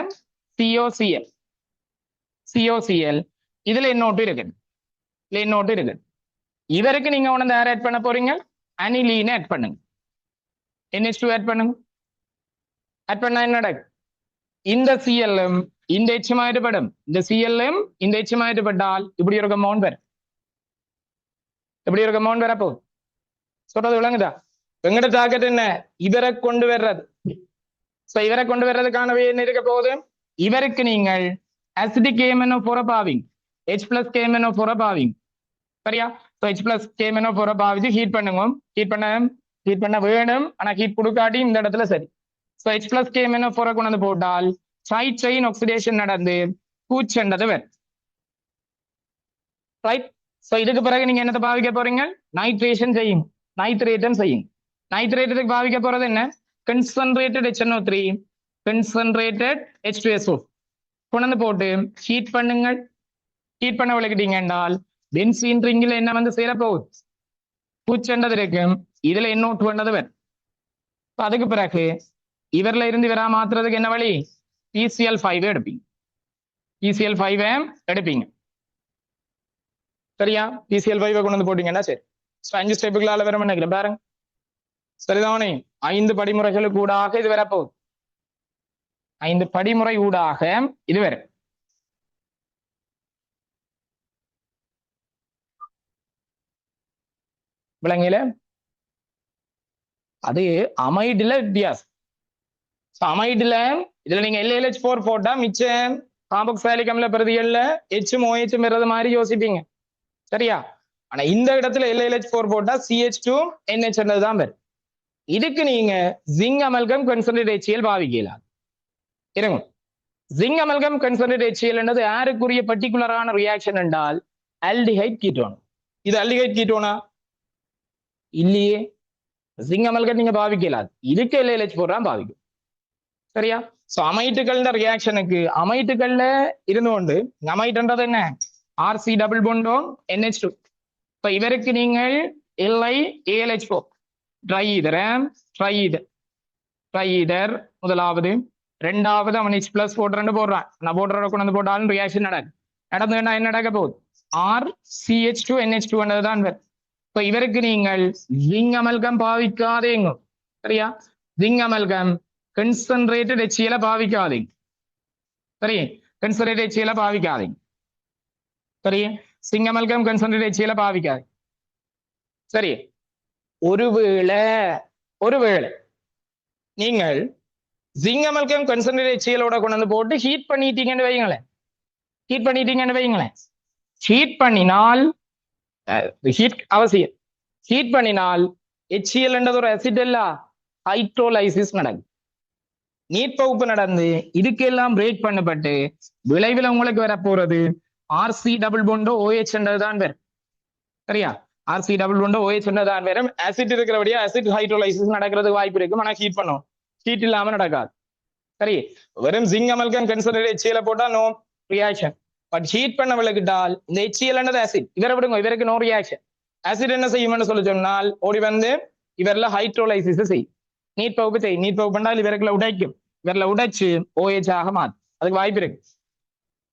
COCl, COCl இதுல இன்னொட்டு இருக்கு, இதுல இன்னொட்டு இருக்கு. இவருக்கு நீங்க உணர்ந்து யார் ஆட் பண்ண போறீங்க? அனிலீன் ஆட் பண்ணுங்க. NH2 ஆட் பண்ணுங்க. ஆட் பண்ணா என்ன நடக்கும்? இந்த Cl இந்த H மாறுபடும், இந்த Cl இந்த H மாறுபட்டால் இப்படி ஒரு கம்பவுண்ட் வரும். எப்படி ஒரு கம்பவுண்ட் வரப்போகுது? சொல்றது விளங்குதா? எங்கட டார்கெட் என்ன? இவரை கொண்டு வர்றது. இவரை கொண்டு வர்றதுக்கானவே என்ன இருக்க போகுது? இவருக்கு நீங்கள் அசிடிக் KMnO4 பாவிங்க, H+ KMnO4 பாவிங்க. சரியா? H+ KMnO4 பாவிச்சு ஹீட் பண்ணுங்க. ஹீட் பண்ண வேணும், ஆனா ஹீட் கொடுக்காட்டி இந்த இடத்துல சரி. H+ KMnO4 கொண்டு வந்து போட்டால் சைட் செயின் ஆக்சிடேஷன் நடந்து பூச்செண்டது வரும். ரைட்? இதுக்கு பிறகு நீங்க என்னத்தை பாவிக்க போறீங்க? நைட்ரேஷன் செய்யும், நைட்ரேட்டம் செய்யும். நைட்ரேட்டத்துக்கு பாவிக்க போறது என்ன? கன்சன்ட்ரேட்டட் HNO3, கன்சன்ட்ரேட்டட் H2SO கொண்டு போட்டு ஹீட் பண்ணுங்கள். ஹீட் பண்ண விளக்கிட்டீங்க என்றால் பென்சீன் ரிங்கில் என்ன வந்து சேரப்போகுது? பூச்செண்டது இருக்கும், இதுல NO2 வந்தது வரும். அதுக்கு பிறகு இவர்ல இருந்து வரா மாத்துறதுக்கு என்ன வழி? PCl5 எடுப்பீங்க, PCl5 எடுப்பீங்க. சரியா? PCl5 கொண்டு வந்து போட்டீங்கன்னா சரி. 5 ஸ்டெப்புகளால வர நினைக்கிறேன் பாருங்க. சரிதானே? 5 படிமுறைகளுக்கு ஊடாக இது வரப்போகுது. 5 படிமுறை ஊடாக இது வரும். விளங்கில? அது அமைடுல வித்தியாசம். அமைடுல இதுல நீங்க LLH4 போட்டா மிச்சம் கார்பாக்சிலிக் அமில பிரதிகள்ல H-ம் OH-ம் வர்றது மாதிரி யோசிப்பீங்க. சரியா? ஆனா இந்த இடத்துல LLH4 போட்டா CH2 NH தான் வரும். இதுக்கு நீங்க ஜிங்க் அமல்கம் கன்சன்ட்ரேட் HCl பாவிக்கலாம். இருங்க, ஜிங்க் அமல்கம் கன்சன்ட்ரேட் HCl என்றது யாருக்குரிய பர்டிகுலரான ரியாக்ஷன் என்றால் ஆல்டிஹைட் கீட்டோன். இது ஆல்டிஹைட் கீட்டோனா? இல்லையே. ஜிங்க் அமல்கம் நீங்க பாவிக்கலாம், இதுக்கு LLH4 தான் பாவிக்கும். சரியா? அமைட்டுகள் ரியாக்ஷனுக்கு அமைட்டுகள்ல இருந்து கொண்டு அமைட்டுன்றது என்ன? RC டபுள் பாண்டோ NH2. இப்ப இவருக்கு நீங்கள் LiAlH4 ட்ரைஈதர் முதலாவது, ரெண்டாவது அவன் H+ போடுறேன்னு போடுறான். நான் போடுற கொண்டு வந்து போட்டாலும் ரியாக்ஷன் நடந்துன்னா என்ன நடக்க போகுது? RCH2 NH2 தான் வரும். இப்ப இவருக்கு நீங்கள் ஜிங்க் அமல்கம் பாவிக்காதேங்க. சரியா? ஜிங்க் அமல்கம் கன்சன்ட்ரேட்டட் HCl பாவிக்காதீங்க. சரி, கன்சன்ட்ரேட்டட் HCl பாவிக்காதீங்க. சரி, ஜிங்க் அமல்கம் கன்சன்ட்ரேட்டட் HCl பாவிக்காதீங்க. சரி, ஒருவேளை நீங்கள் ஜிங்க் அமல்கம் கன்சன்ட்ரேட்டட் HCl-ஓட கொண்டு வந்து போட்டு ஹீட் பண்ணிட்டீங்கன்னு வைங்களேன். ஹீட் பண்ணினால் ஹீட் அவசியம். ஹீட் பண்ணினால் HCl என்றது ஒரு அசிட் இல்ல, ஹைட்ரோலைசிஸ் நடக்கும். நீட் பகுப்பு நடந்து இதுக்கெல்லாம் பிரேக் பண்ணப்பட்டு விளைவில் உங்களுக்கு வர போறது RC டபுள் பாண்டோ OH என்றதுதான் வரும். சரியா? ஆர்சி டபுள் ஒன்று OH தான் வரும். ஆசிட் இருக்கிறபடியா ஆசிட் ஹைட்ரோலைசிஸ் நடக்கிறதுக்கு வாய்ப்பு இருக்கும். ஆனா ஹீட் பண்ணும், ஹீட் இல்லாம நடக்காது. சரி, வெறும் ஜிங்க் அமல்கன் கன்சன்ட்ரேட் HCl போட்டா நோ ரியாக்ஷன். பட் ஹீட் பண்ண விளக்கிட்டால் இந்த HCl ஆசிட் இவரை விடுங்க, இவருக்கு நோ ரியாக்ஷன். ஆசிட் என்ன செய்யும்னு சொல்லி சொன்னால் ஓடி வந்து இவர்ல ஹைட்ரோலைசிஸ் செய்யும், நீட் பகுப்பு செய்யும். நீட் பகுப்பு பண்ணால் இவருக்குள்ள உடைக்கும், இவர்ல உடைச்சு OH ஆக மாறும். அதுக்கு வாய்ப்பு இருக்கு,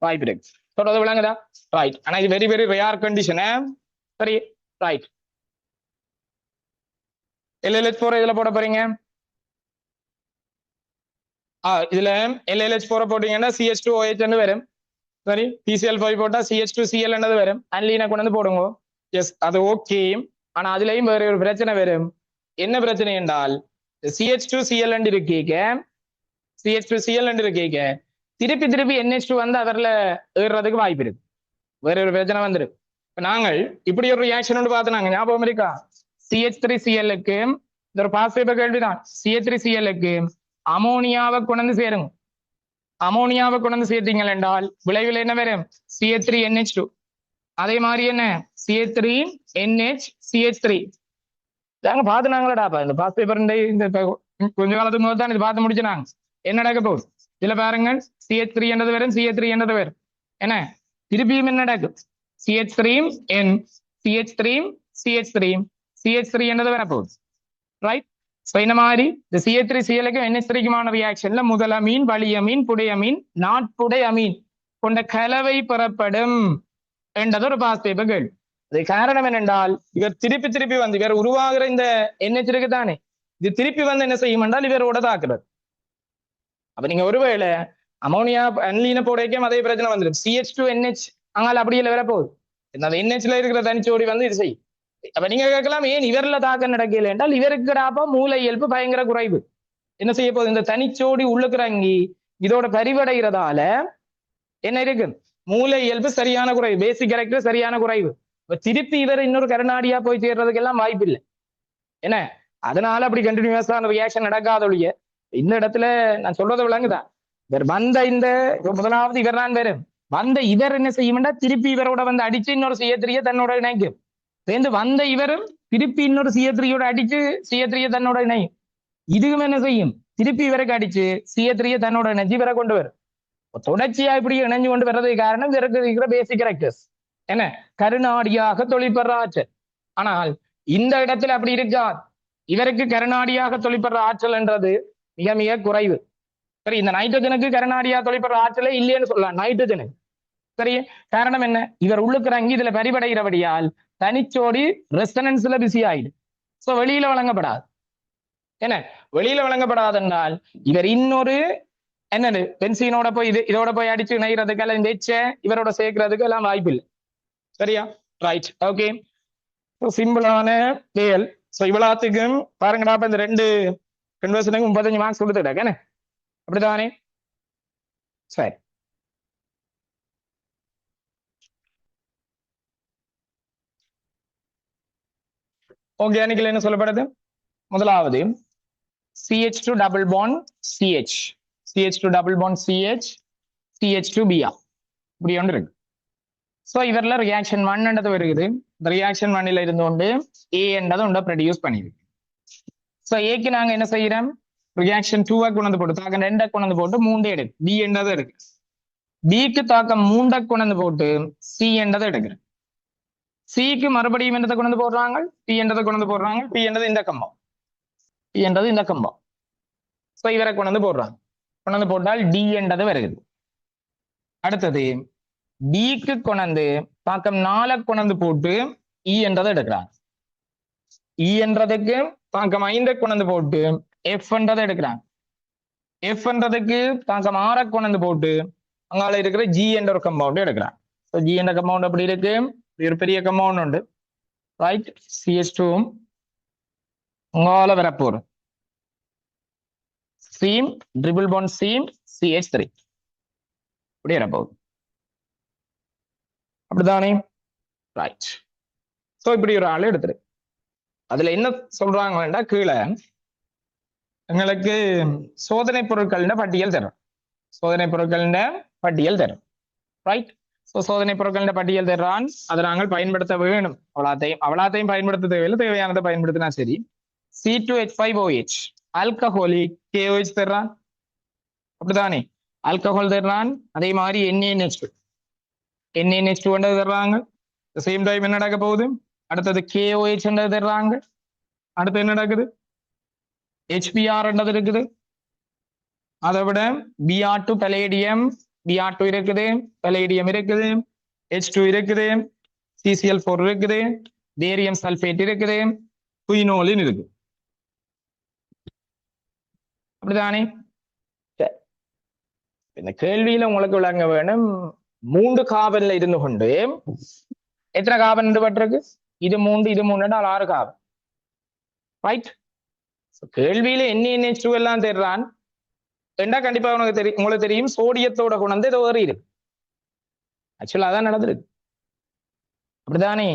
வாய்ப்பு இருக்கு. சொல்றது விளங்குதா? ரைட். ஆனா இது வெரி வெரி ரேர் கண்டிஷன். சரி, ரைட். LLH4 இதுல போட போறீங்க. இதுல LLH4 போட்டீங்கன்னா CH2OH வரும். சரி, PCl5 போட்டா CH2Cl என்னது வரும், அன்லீனை கொண்டு வந்து போடுங்க. எஸ், அது ஓகே. ஆனா அதுலயும் வேற ஒரு பிரச்சனை வரும். என்ன பிரச்சனை என்றால் CH2Cl இருக்கீங்க, CH2Cl இருக்கீங்க, திருப்பி திருப்பி NH2 வந்து அவர்ல ஏறுறதுக்கு வாய்ப்பு இருக்கு. வேற ஒரு பிரச்சனை வந்துடும். நாங்கள் இப்படி ஒரு ரியாக்ஷன் ஒன்று பார்த்து ஞாபகம் இருக்கா? CH3Clக்கு இந்த ஒரு பாஸ் பேப்பர் கேள்விதான். CH3Clக்கு அமோனியாவை கொண்டு சேருங்க. அமோனியாவை கொண்டு சேர்த்தீங்க என்றால் விளைவில் என்ன வரும்? CH3NH2. அதே மாதிரி என்ன CH3NH CH3 தாங்க பார்த்து நாங்களடாப்பா இந்த பாஸ் பேப்பர் இந்த கொஞ்ச காலத்துக்கு முதல் தான் இது பார்த்து முடிச்சு நாங்க. என்ன நடக்க போகுது இதுல பாருங்க, CH3 என்றது வரும், CH3 என்றது வரும். என்ன திருப்பியும் என்ன நடக்கும்? CH3N CH3 என்றது வரப்போகுது. ரைட். இந்த மாதிரி இந்த CH3Clக்கும் NH3க்குமான ரியாக்ஷன்ல முதல் அமீன், வளியமீன், புடையமீன், நாட்புடையமீன் கொண்ட கலவை பெறப்படும் என்றது ஒரு பாஸ் பேப்பர் கேள்வி. அது காரணம் என்னென்றால் இவர் திருப்பி திருப்பி வந்து இவர் உருவாகிற இந்த NH இருக்கு தானே, இது திருப்பி வந்து என்ன செய்யும் என்றால் இவரோட தாக்குறது. அப்ப நீங்க ஒருவேளை அமோனியா அன்லீன போடைக்கும் அதே பிரச்சனை வந்துடும். CH2NH அங்கால அப்படி இல்லை வரப்போகுது. அந்த NHல இருக்கிற தனிச்சோடி வந்து இது செய்யும். அப்ப நீங்க கேட்கலாம், ஏன் இவர்ல தாக்கம் நடக்கல என்றால் இவருக்கு மூளை இயல்பு பயங்கர குறைவு. என்ன செய்ய போகுது? இந்த தனிச்சோடி உள்ளுக்குறங்கி இதோட பரிவடைகிறதால என்ன இருக்கு? மூளை இயல்பு சரியான குறைவு, பேசிக் கேரக்டர் சரியான குறைவு. திருப்பி இவர் இன்னொரு கருணாடியா போய் சேர்றதுக்கு எல்லாம் வாய்ப்பு இல்லை. என்ன அதனால அப்படி கண்டினியூஸான ரியாக்ஷன் நடக்காதொழிய இந்த இடத்துல நான் சொல்றது விளங்குதான். இவர் வந்த இந்த முதலாவது இவர் தான் வரும். வந்த இவர் என்ன செய்யும்டா திருப்பி இவரோட வந்து அடிச்சு இன்னொரு CH3 தன்னோட இணைக்கும். சேர்ந்து வந்த இவரும் திருப்பி இன்னொரு CH3 அடிச்சு CH3 தன்னோட இணையும். இதுவும் என்ன செய்யும்? திருப்பி இவருக்கு அடிச்சு CH3 தன்னோட இணைச்சு இவரை கொண்டு வரும். தொடர்ச்சியா இப்படி இணைஞ்சு கொண்டு வர்றதுக்கு காரணம் இவருக்கு இருக்கிற பேசிக் கேரக்டர்ஸ். என்ன கருணாடியாக தொழிற்படுற ஆற்றல். ஆனால் இந்த இடத்துல அப்படி இருக்கா, இவருக்கு கருணாடியாக தொழிற்படுற ஆற்றல் என்றது மிக மிக குறைவு. சரி, இந்த நைட்ரஜனுக்கு கருணாடியா தொழிற்படுற ஆற்றலே இல்லைன்னு சொல்லலாம் நைட்ரஜனுக்கு. சரி, காரணம் என்ன? இவர் உள்ளுக்குறங்கி இதுல பரிவடைகிறபடியால் தனிச்சோடி ரெசனன்ஸ்ல பிஸி ஆயிடு. சோ வெளியில வழங்கப்படாது. என்ன வெளியில வழங்கப்படாதென்றால் இவர் இன்னொரு என்னது பென்சீனோட போய் இதோட போய் அடிச்சு இணைகிறதுக்கு எல்லாம் இந்த இவரோட சேர்க்கிறதுக்கு எல்லாம் வாய்ப்பு இல்லை. சரியா? ரைட். ஓகே, சிம்பிளான வேல். சோ இவ்வளவுக்கும் பாருங்கடா, இந்த 2 கன்வர்ஷனுக்கு 35 மார்க்ஸ் கொடுத்துட்டாங்க. என்ன அப்படித்தானே? சரி, ஆர்கானிக்ல என்ன சொல்லப்படுது? முதலாவது CH2 double bond CH, CH2 double bond CH, CH2Br இப்படி ஒன்று இருக்கு. ஸோ இவரில் ரியாக்ஷன் 1 வருகிறது. இந்த ரியாக்ஷன் 1ல இருந்து கொண்டு A என்றதை ஒன்றை ப்ரொடியூஸ் பண்ணியிருக்கு. ஸோ ஏக்கு நாங்கள் என்ன செய்யறோம்? ரியாக்ஷன் 2 கொண்டு போட்டு தாக்கம் 2 கொண்டு போட்டு 3 எடுக்கு B என்றதை இருக்கு. Bக்கு தாக்கம் 3 கொண்டு போட்டு C என்றதை எடுக்கிறேன். Cக்கு மறுபடியும் என்னத்தை கொண்டு போடுறாங்க? P என்றதை கொண்டு போடுறாங்க. P என்றது இந்த கம்பம், P என்றது இந்த கம்பம். ஸோ இவரை கொண்டு போடுறாங்க. கொண்டு போட்டால் D என்றது வருகிறது. அடுத்தது Bக்கு கொண்டு தாக்கம் 4 கொண்டு போட்டு E என்றதை எடுக்கிறாங்க. E என்றதுக்கு தாக்கம் 5 கொண்டு போட்டு F என்றதை எடுக்கிறாங்க. F என்றதுக்கு தாக்கம் 6 கொண்டு போட்டு அங்கால இருக்கிற G என்ற ஒரு கம்பவுண்ட் எடுக்கிறாங்க. G என்ற கம்பவுண்ட் அப்படி இருக்கு, ஒரு பெரிய கம்பவுண்ட் உண்டு. ரைட், CH2 அங்கால வரப்போற seam triple bond seam CH3 இப்படி வரப்போகுது. அப்படித்தானே? ரைட். சோ இப்படி ஒரு ஆள் எடுத்துரு. அதுல என்ன சொல்றாங்க வேண்டா, கீழே எங்களுக்கு சோதனை பொருட்கள் பட்டியல் தரும். சோதனை பொருட்கள் பட்டியல் தரும். ரைட். சோதனை பொருட்களின் பட்டியல் தர்றான், அதை நாங்கள் பயன்படுத்த வேணும். அவளாத்தையும் பயன்படுத்த தேவையில்லை, தேவையானதை பயன்படுத்தினா சரி. C2H5OH ஆல்கஹாலிக் KOH தர்றான், அப்படித்தானே? ஆல்கஹால் தர்றான். அதே மாதிரி NaNH2 தர்றாங்க. சேம் டைம் என்ன நடக்க போகுது? அடுத்தது KOH தர்றாங்க. அடுத்து என்ன நடக்குது? HBr இருக்குது. அதை விட Br2 பலேடியம், Br2 இருக்குது, பலேடியம் இருக்குது, H2 இருக்குது, CCl4 இருக்குது, பேரியம் சல்பேட் இருக்குது, குயினோலின் இருக்கு. அப்படித்தானே? இந்த கேள்வியில உங்களுக்கு விளங்க வேணும், 3 கார்பன்ல இருந்து கொண்டு எத்தனை கார்பன் பட்டிருக்கு? இது 3 இது 3 6 கார்பன், ரைட்? கேள்வியில NaNH2 எல்லாம் தேடுறான் என்றா கண்டிப்பா உங்களுக்கு தெரியும் சோடியத்தோட குணந்து இது வேறு இருக்கு. ஆக்சுவலா அதான் நடந்திருக்கு, அப்படித்தானே?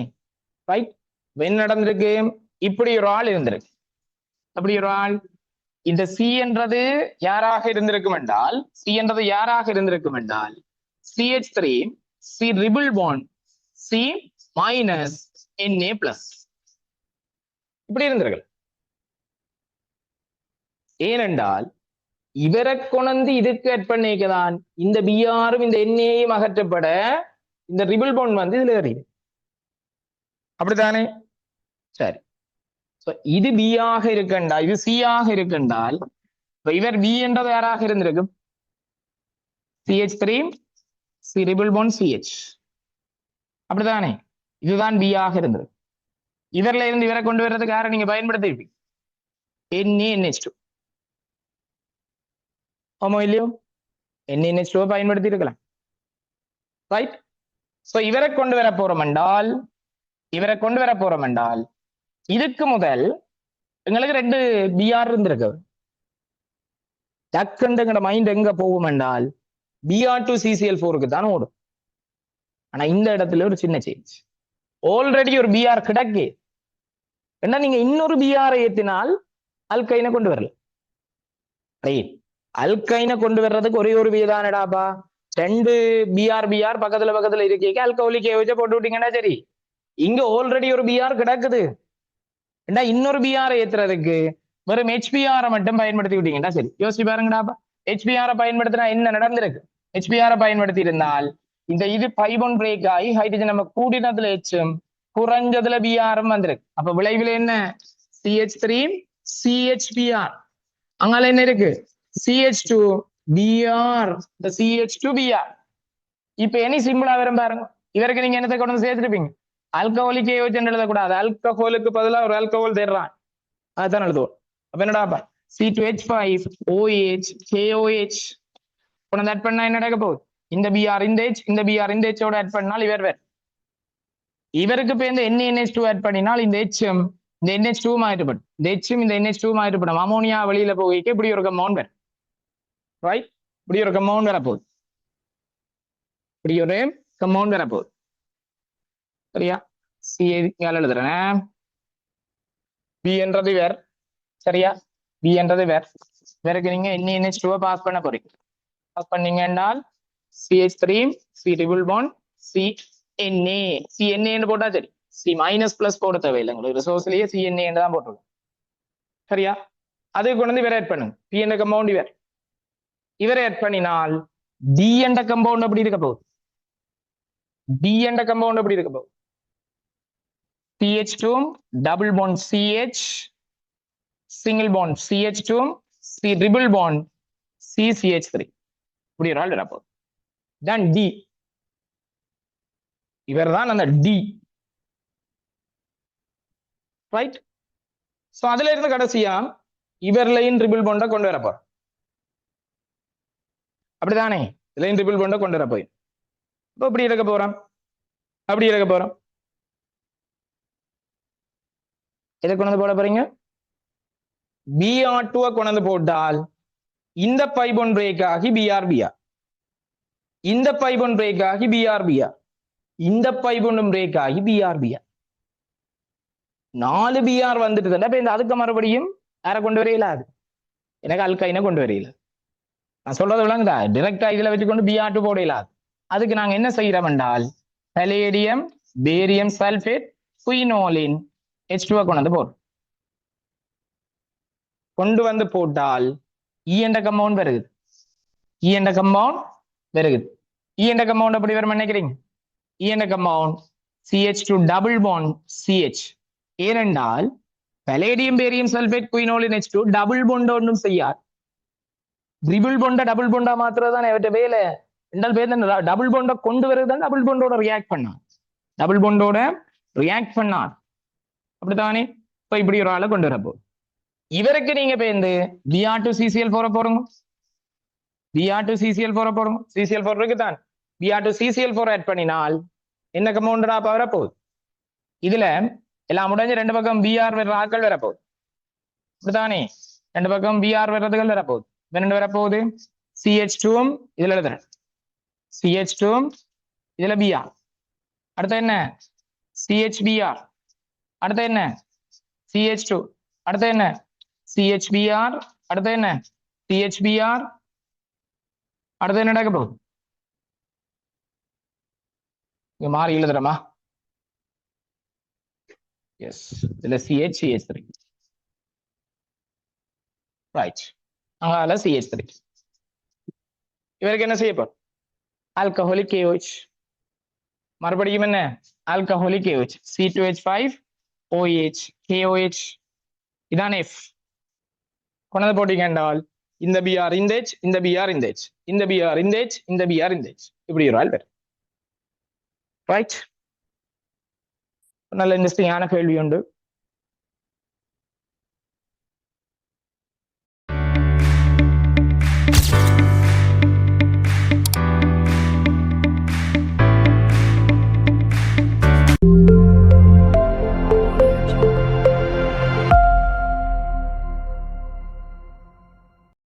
ரைட்? என்ன நடந்திருக்கு? இப்படி ஒரு ஆள் இருந்திருக்கு. அப்படி ஒரு ஆள் இந்த சி என்றது யாராக இருந்திருக்கும் என்றால், CH3 C triple bond C minus Na plus இப்படி இருந்திருக்கு. ஏனென்றால் இவரை கொண்டு இதுக்கு ஆட் பண்ணிக்கதான் இந்த பிஆரும் இந்த என்ஏயும் அகற்றப்பட இந்த ட்ரிபிள் பாண்ட் வந்து இதுல ஏறிது, அப்படித்தானே? சரி, இது பி ஆக இருக்கண்டா, இது சி ஆக இருக்கண்டால் இவர் பி என்றது யாராக இருந்திருக்கும்? CH3 C triple bond CH, அப்படித்தானே? இதுதான் பி ஆக இருந்தது. இவர்ல இருந்து இவரை கொண்டு வர்றதுக்கு யாரை நீங்க பயன்படுத்திருப்பீங்க? NaNH2. ஆமா இல்லையோ? NaNH2 பயன்படுத்தி இருக்கலாம், ரைட்? சோ இவரை கொண்டு வர போறோம் என்றால் இதுக்கு முதல் எங்களுக்கு 2 பிஆர் இருந்திருக்கு. டக்குன்ற மைண்ட் எங்க போகும் என்றால் Br2 CCl4க்கு தான் ஓடும். ஆனா இந்த இடத்துல ஒரு சின்ன சேஞ்ச், ஆல்ரெடி ஒரு பிஆர் கிடக்கு, என்ன நீங்க இன்னொரு பிஆரை ஏத்தினால் அல்கைனை கொண்டு வரல. ரைட்? அல்கைனை கொண்டு வர்றதுக்கு ஒரே ஒரு விதானடாப்பா, 2 பிஆர் பக்கத்துல இருக்கீங்க, அல்கஹாலிக் KOH போட்டு விட்டீங்கன்னா சரி. இங்க ஆல்ரெடி ஒரு பிஆர் கிடக்குது, இன்னொரு பிஆரை ஏத்துறதுக்கு வெறும் HBr மட்டும் பயன்படுத்தி விட்டீங்கன்னா சரி. யோசிச்சு பாருங்கடாப்பா, HBr பயன்படுத்தினா என்ன நடந்திருக்கு? HBr பயன்படுத்தி இருந்தால் இந்த இது பைபோன் பிரேக் ஆகி ஹைட்ரஜன் நம்ம கூடினதுல எச்சும் குறைஞ்சதுல பிஆரும் வந்திருக்கு. அப்ப விளைவில் என்ன? CH3 CHBr, அங்கால என்ன இருக்கு? CH2 Br, the CH2 Br. இப்ப இனி சிம்பிளா வரும் பாருங்க. இவருக்கு நீங்க என்னத்தை கொண்டு வந்து சேர்த்துருப்பீங்க? ஆல்கஹாலிக் KOH எழுதக்கூடாது, ஆல்கஹாலுக்கு பதிலா ஒரு ஆல்கஹால் தேடுறான், அதுதான் எழுதுவோம். அப்ப என்னடா C2H5OH KOH கொண்டு ஆட் பண்ணா என்ன நடக்க போகுது? இந்த பிஆர் இந்த H, இந்த பிஆர் இந்த H-ஓட ஆட் பண்ணால் இவர் வேற. இவருக்கு இப்ப இந்த NaNH2 ஆட் பண்ணினால் இந்த H-ம் இந்த NH2 மாற்றப்படும், இந்த H-ம் இந்த NH2 மாற்றப்படும். அமோனியா வெளியில போகிக்க இப்படி ஒரு கம்பவுண்ட் வரும், ரைட்? இப்படி ஒரு கம்பவுண்ட் வரப்போகுது, சரியா? சி எழுதுறேன். பி என்றது வேர், சரியா? பி என்றது வேர். வேருக்கு நீங்க NaNH2 பாஸ் பண்ண போறீங்க. பாஸ் பண்ணீங்கன்னா CH3 C triple bond CNA, CNA போட்டா சரி. C மைனஸ் பிளஸ் போட தேவையில்லை, உங்களுக்கு ரிசோர்ஸ்லயே CNA தான் போட்டுருக்கோம், சரியா? அதை கொண்டு வந்து இவரை ஆட் பண்ணுங்க. பி என்ற கம்பவுண்ட் இவரை ஆட் பண்ணினால் டி என்ற கம்பவுண்ட் அப்படி இருக்க போகுது. CH2 double bond CH, single bond CH2, C triple bond CCH3 இப்படி ஒரு ஆள் இருப்போம். then D, இவர்தான் அந்த D, ரைட்? சோ அதுல இருந்து கடைசியா இவர்லையும் ட்ரிபிள் பாண்டை கொண்டு வரப்போம், அப்படிதானே? இதுலையும் ட்ரிபிள் பாண்டை கொண்டு வரப்போம். இப்போ இப்படி இருக்க போறோம், எதை கொண்டு போட போறீங்க? Br2 கொண்டு போட்டால் இந்த பைபோன் பிரேக் ஆகி Br, இந்த பைபோன் பிரேக் ஆகி Br, இந்த பைபோனும் பிரேக் ஆகி Br. 4 Br வந்துட்டு இப்ப இந்த அதுக்கு மறுபடியும் யாரை கொண்டு வரையில? அது எனக்கு அல்கைனை கொண்டு வரையில. நான் சொல்றது விளங்குதா? டைரக்டா இதுல வச்சுக்கொண்டு Br2 போடையில. அதுக்கு நாங்க என்ன செய்யறோம் என்றால் palladium barium sulphate quinoline H2 கொண்டு வந்து போடுறோம். கொண்டு வந்து போட்டால் E என்ற கம்பவுண்ட் வருகுது. E என்ற கம்பவுண்ட் வருகுது. E என்ற கம்பவுண்ட் எப்படி வரும் நினைக்கிறீங்க? E என்ற compound CH2 double bond CH. ஏனென்றால் palladium barium sulphate quinoline H2 double bond ஒன்றும் செய்யாது. ட்ரிபிள் பாண்ட டபுள் பாண்டா மாத்திரதான் அவற்றை வேலை. என்றால் பேர் டபுள் பாண்ட கொண்டு வருதுதான் டபுள் பாண்டோட ரியாக்ட் பண்ணார். டபுள் பாண்டோட ரியாக்ட் பண்ணார். அப்படித்தானே? இப்ப இப்படி ஒரு ஆளை கொண்டு வரப்போ இவருக்கு நீங்க பேருந்து Br2CCl4 போறோங்க. Br2CCl4 போறோங்க. CCl4 இருக்குதான். Br2CCl4 ஆட் பண்ணினால் என்ன கம்பவுண்ட் வரப்போகுது? இதுல எல்லாம் முடிஞ்சு ரெண்டு பக்கம் Br வர்ற ஆட்கள் வரப்போகுது. அப்படித்தானே? ரெண்டு பக்கம் Br வர்றதுகள் வரப்போகுது. ரெண்டு வரப்போகுது CH2 இதுல எழுதுறேன். CH2 இதுல Br. அடுத்து என்ன? CHBr. அடுத்து என்ன? CH2. அடுத்து என்ன? CHBr. அடுத்து என்ன? CHBr. அடுத்து என்ன நடக்க போகுது? இங்க மாறி எழுதுறமா? எஸ், இதுல CH3. ரைட். அங்கால CH3. இவருக்கு என்ன செய்யப்படும்? Alcoholic KOH. மறுபடியும் என்ன? Alcoholic KOH. C2H5 OH KOH. இதான் F. கொண்டு போட்டீங்க என்றால் இந்த Br இந்த H, இந்த Br இந்த H, இந்த Br இந்த H, இந்த Br இந்த H. இப்படி ஒரு ஆள் பேர். ரைட். நல்ல இன்ட்ரெஸ்டிங்கான கேள்வி உண்டு.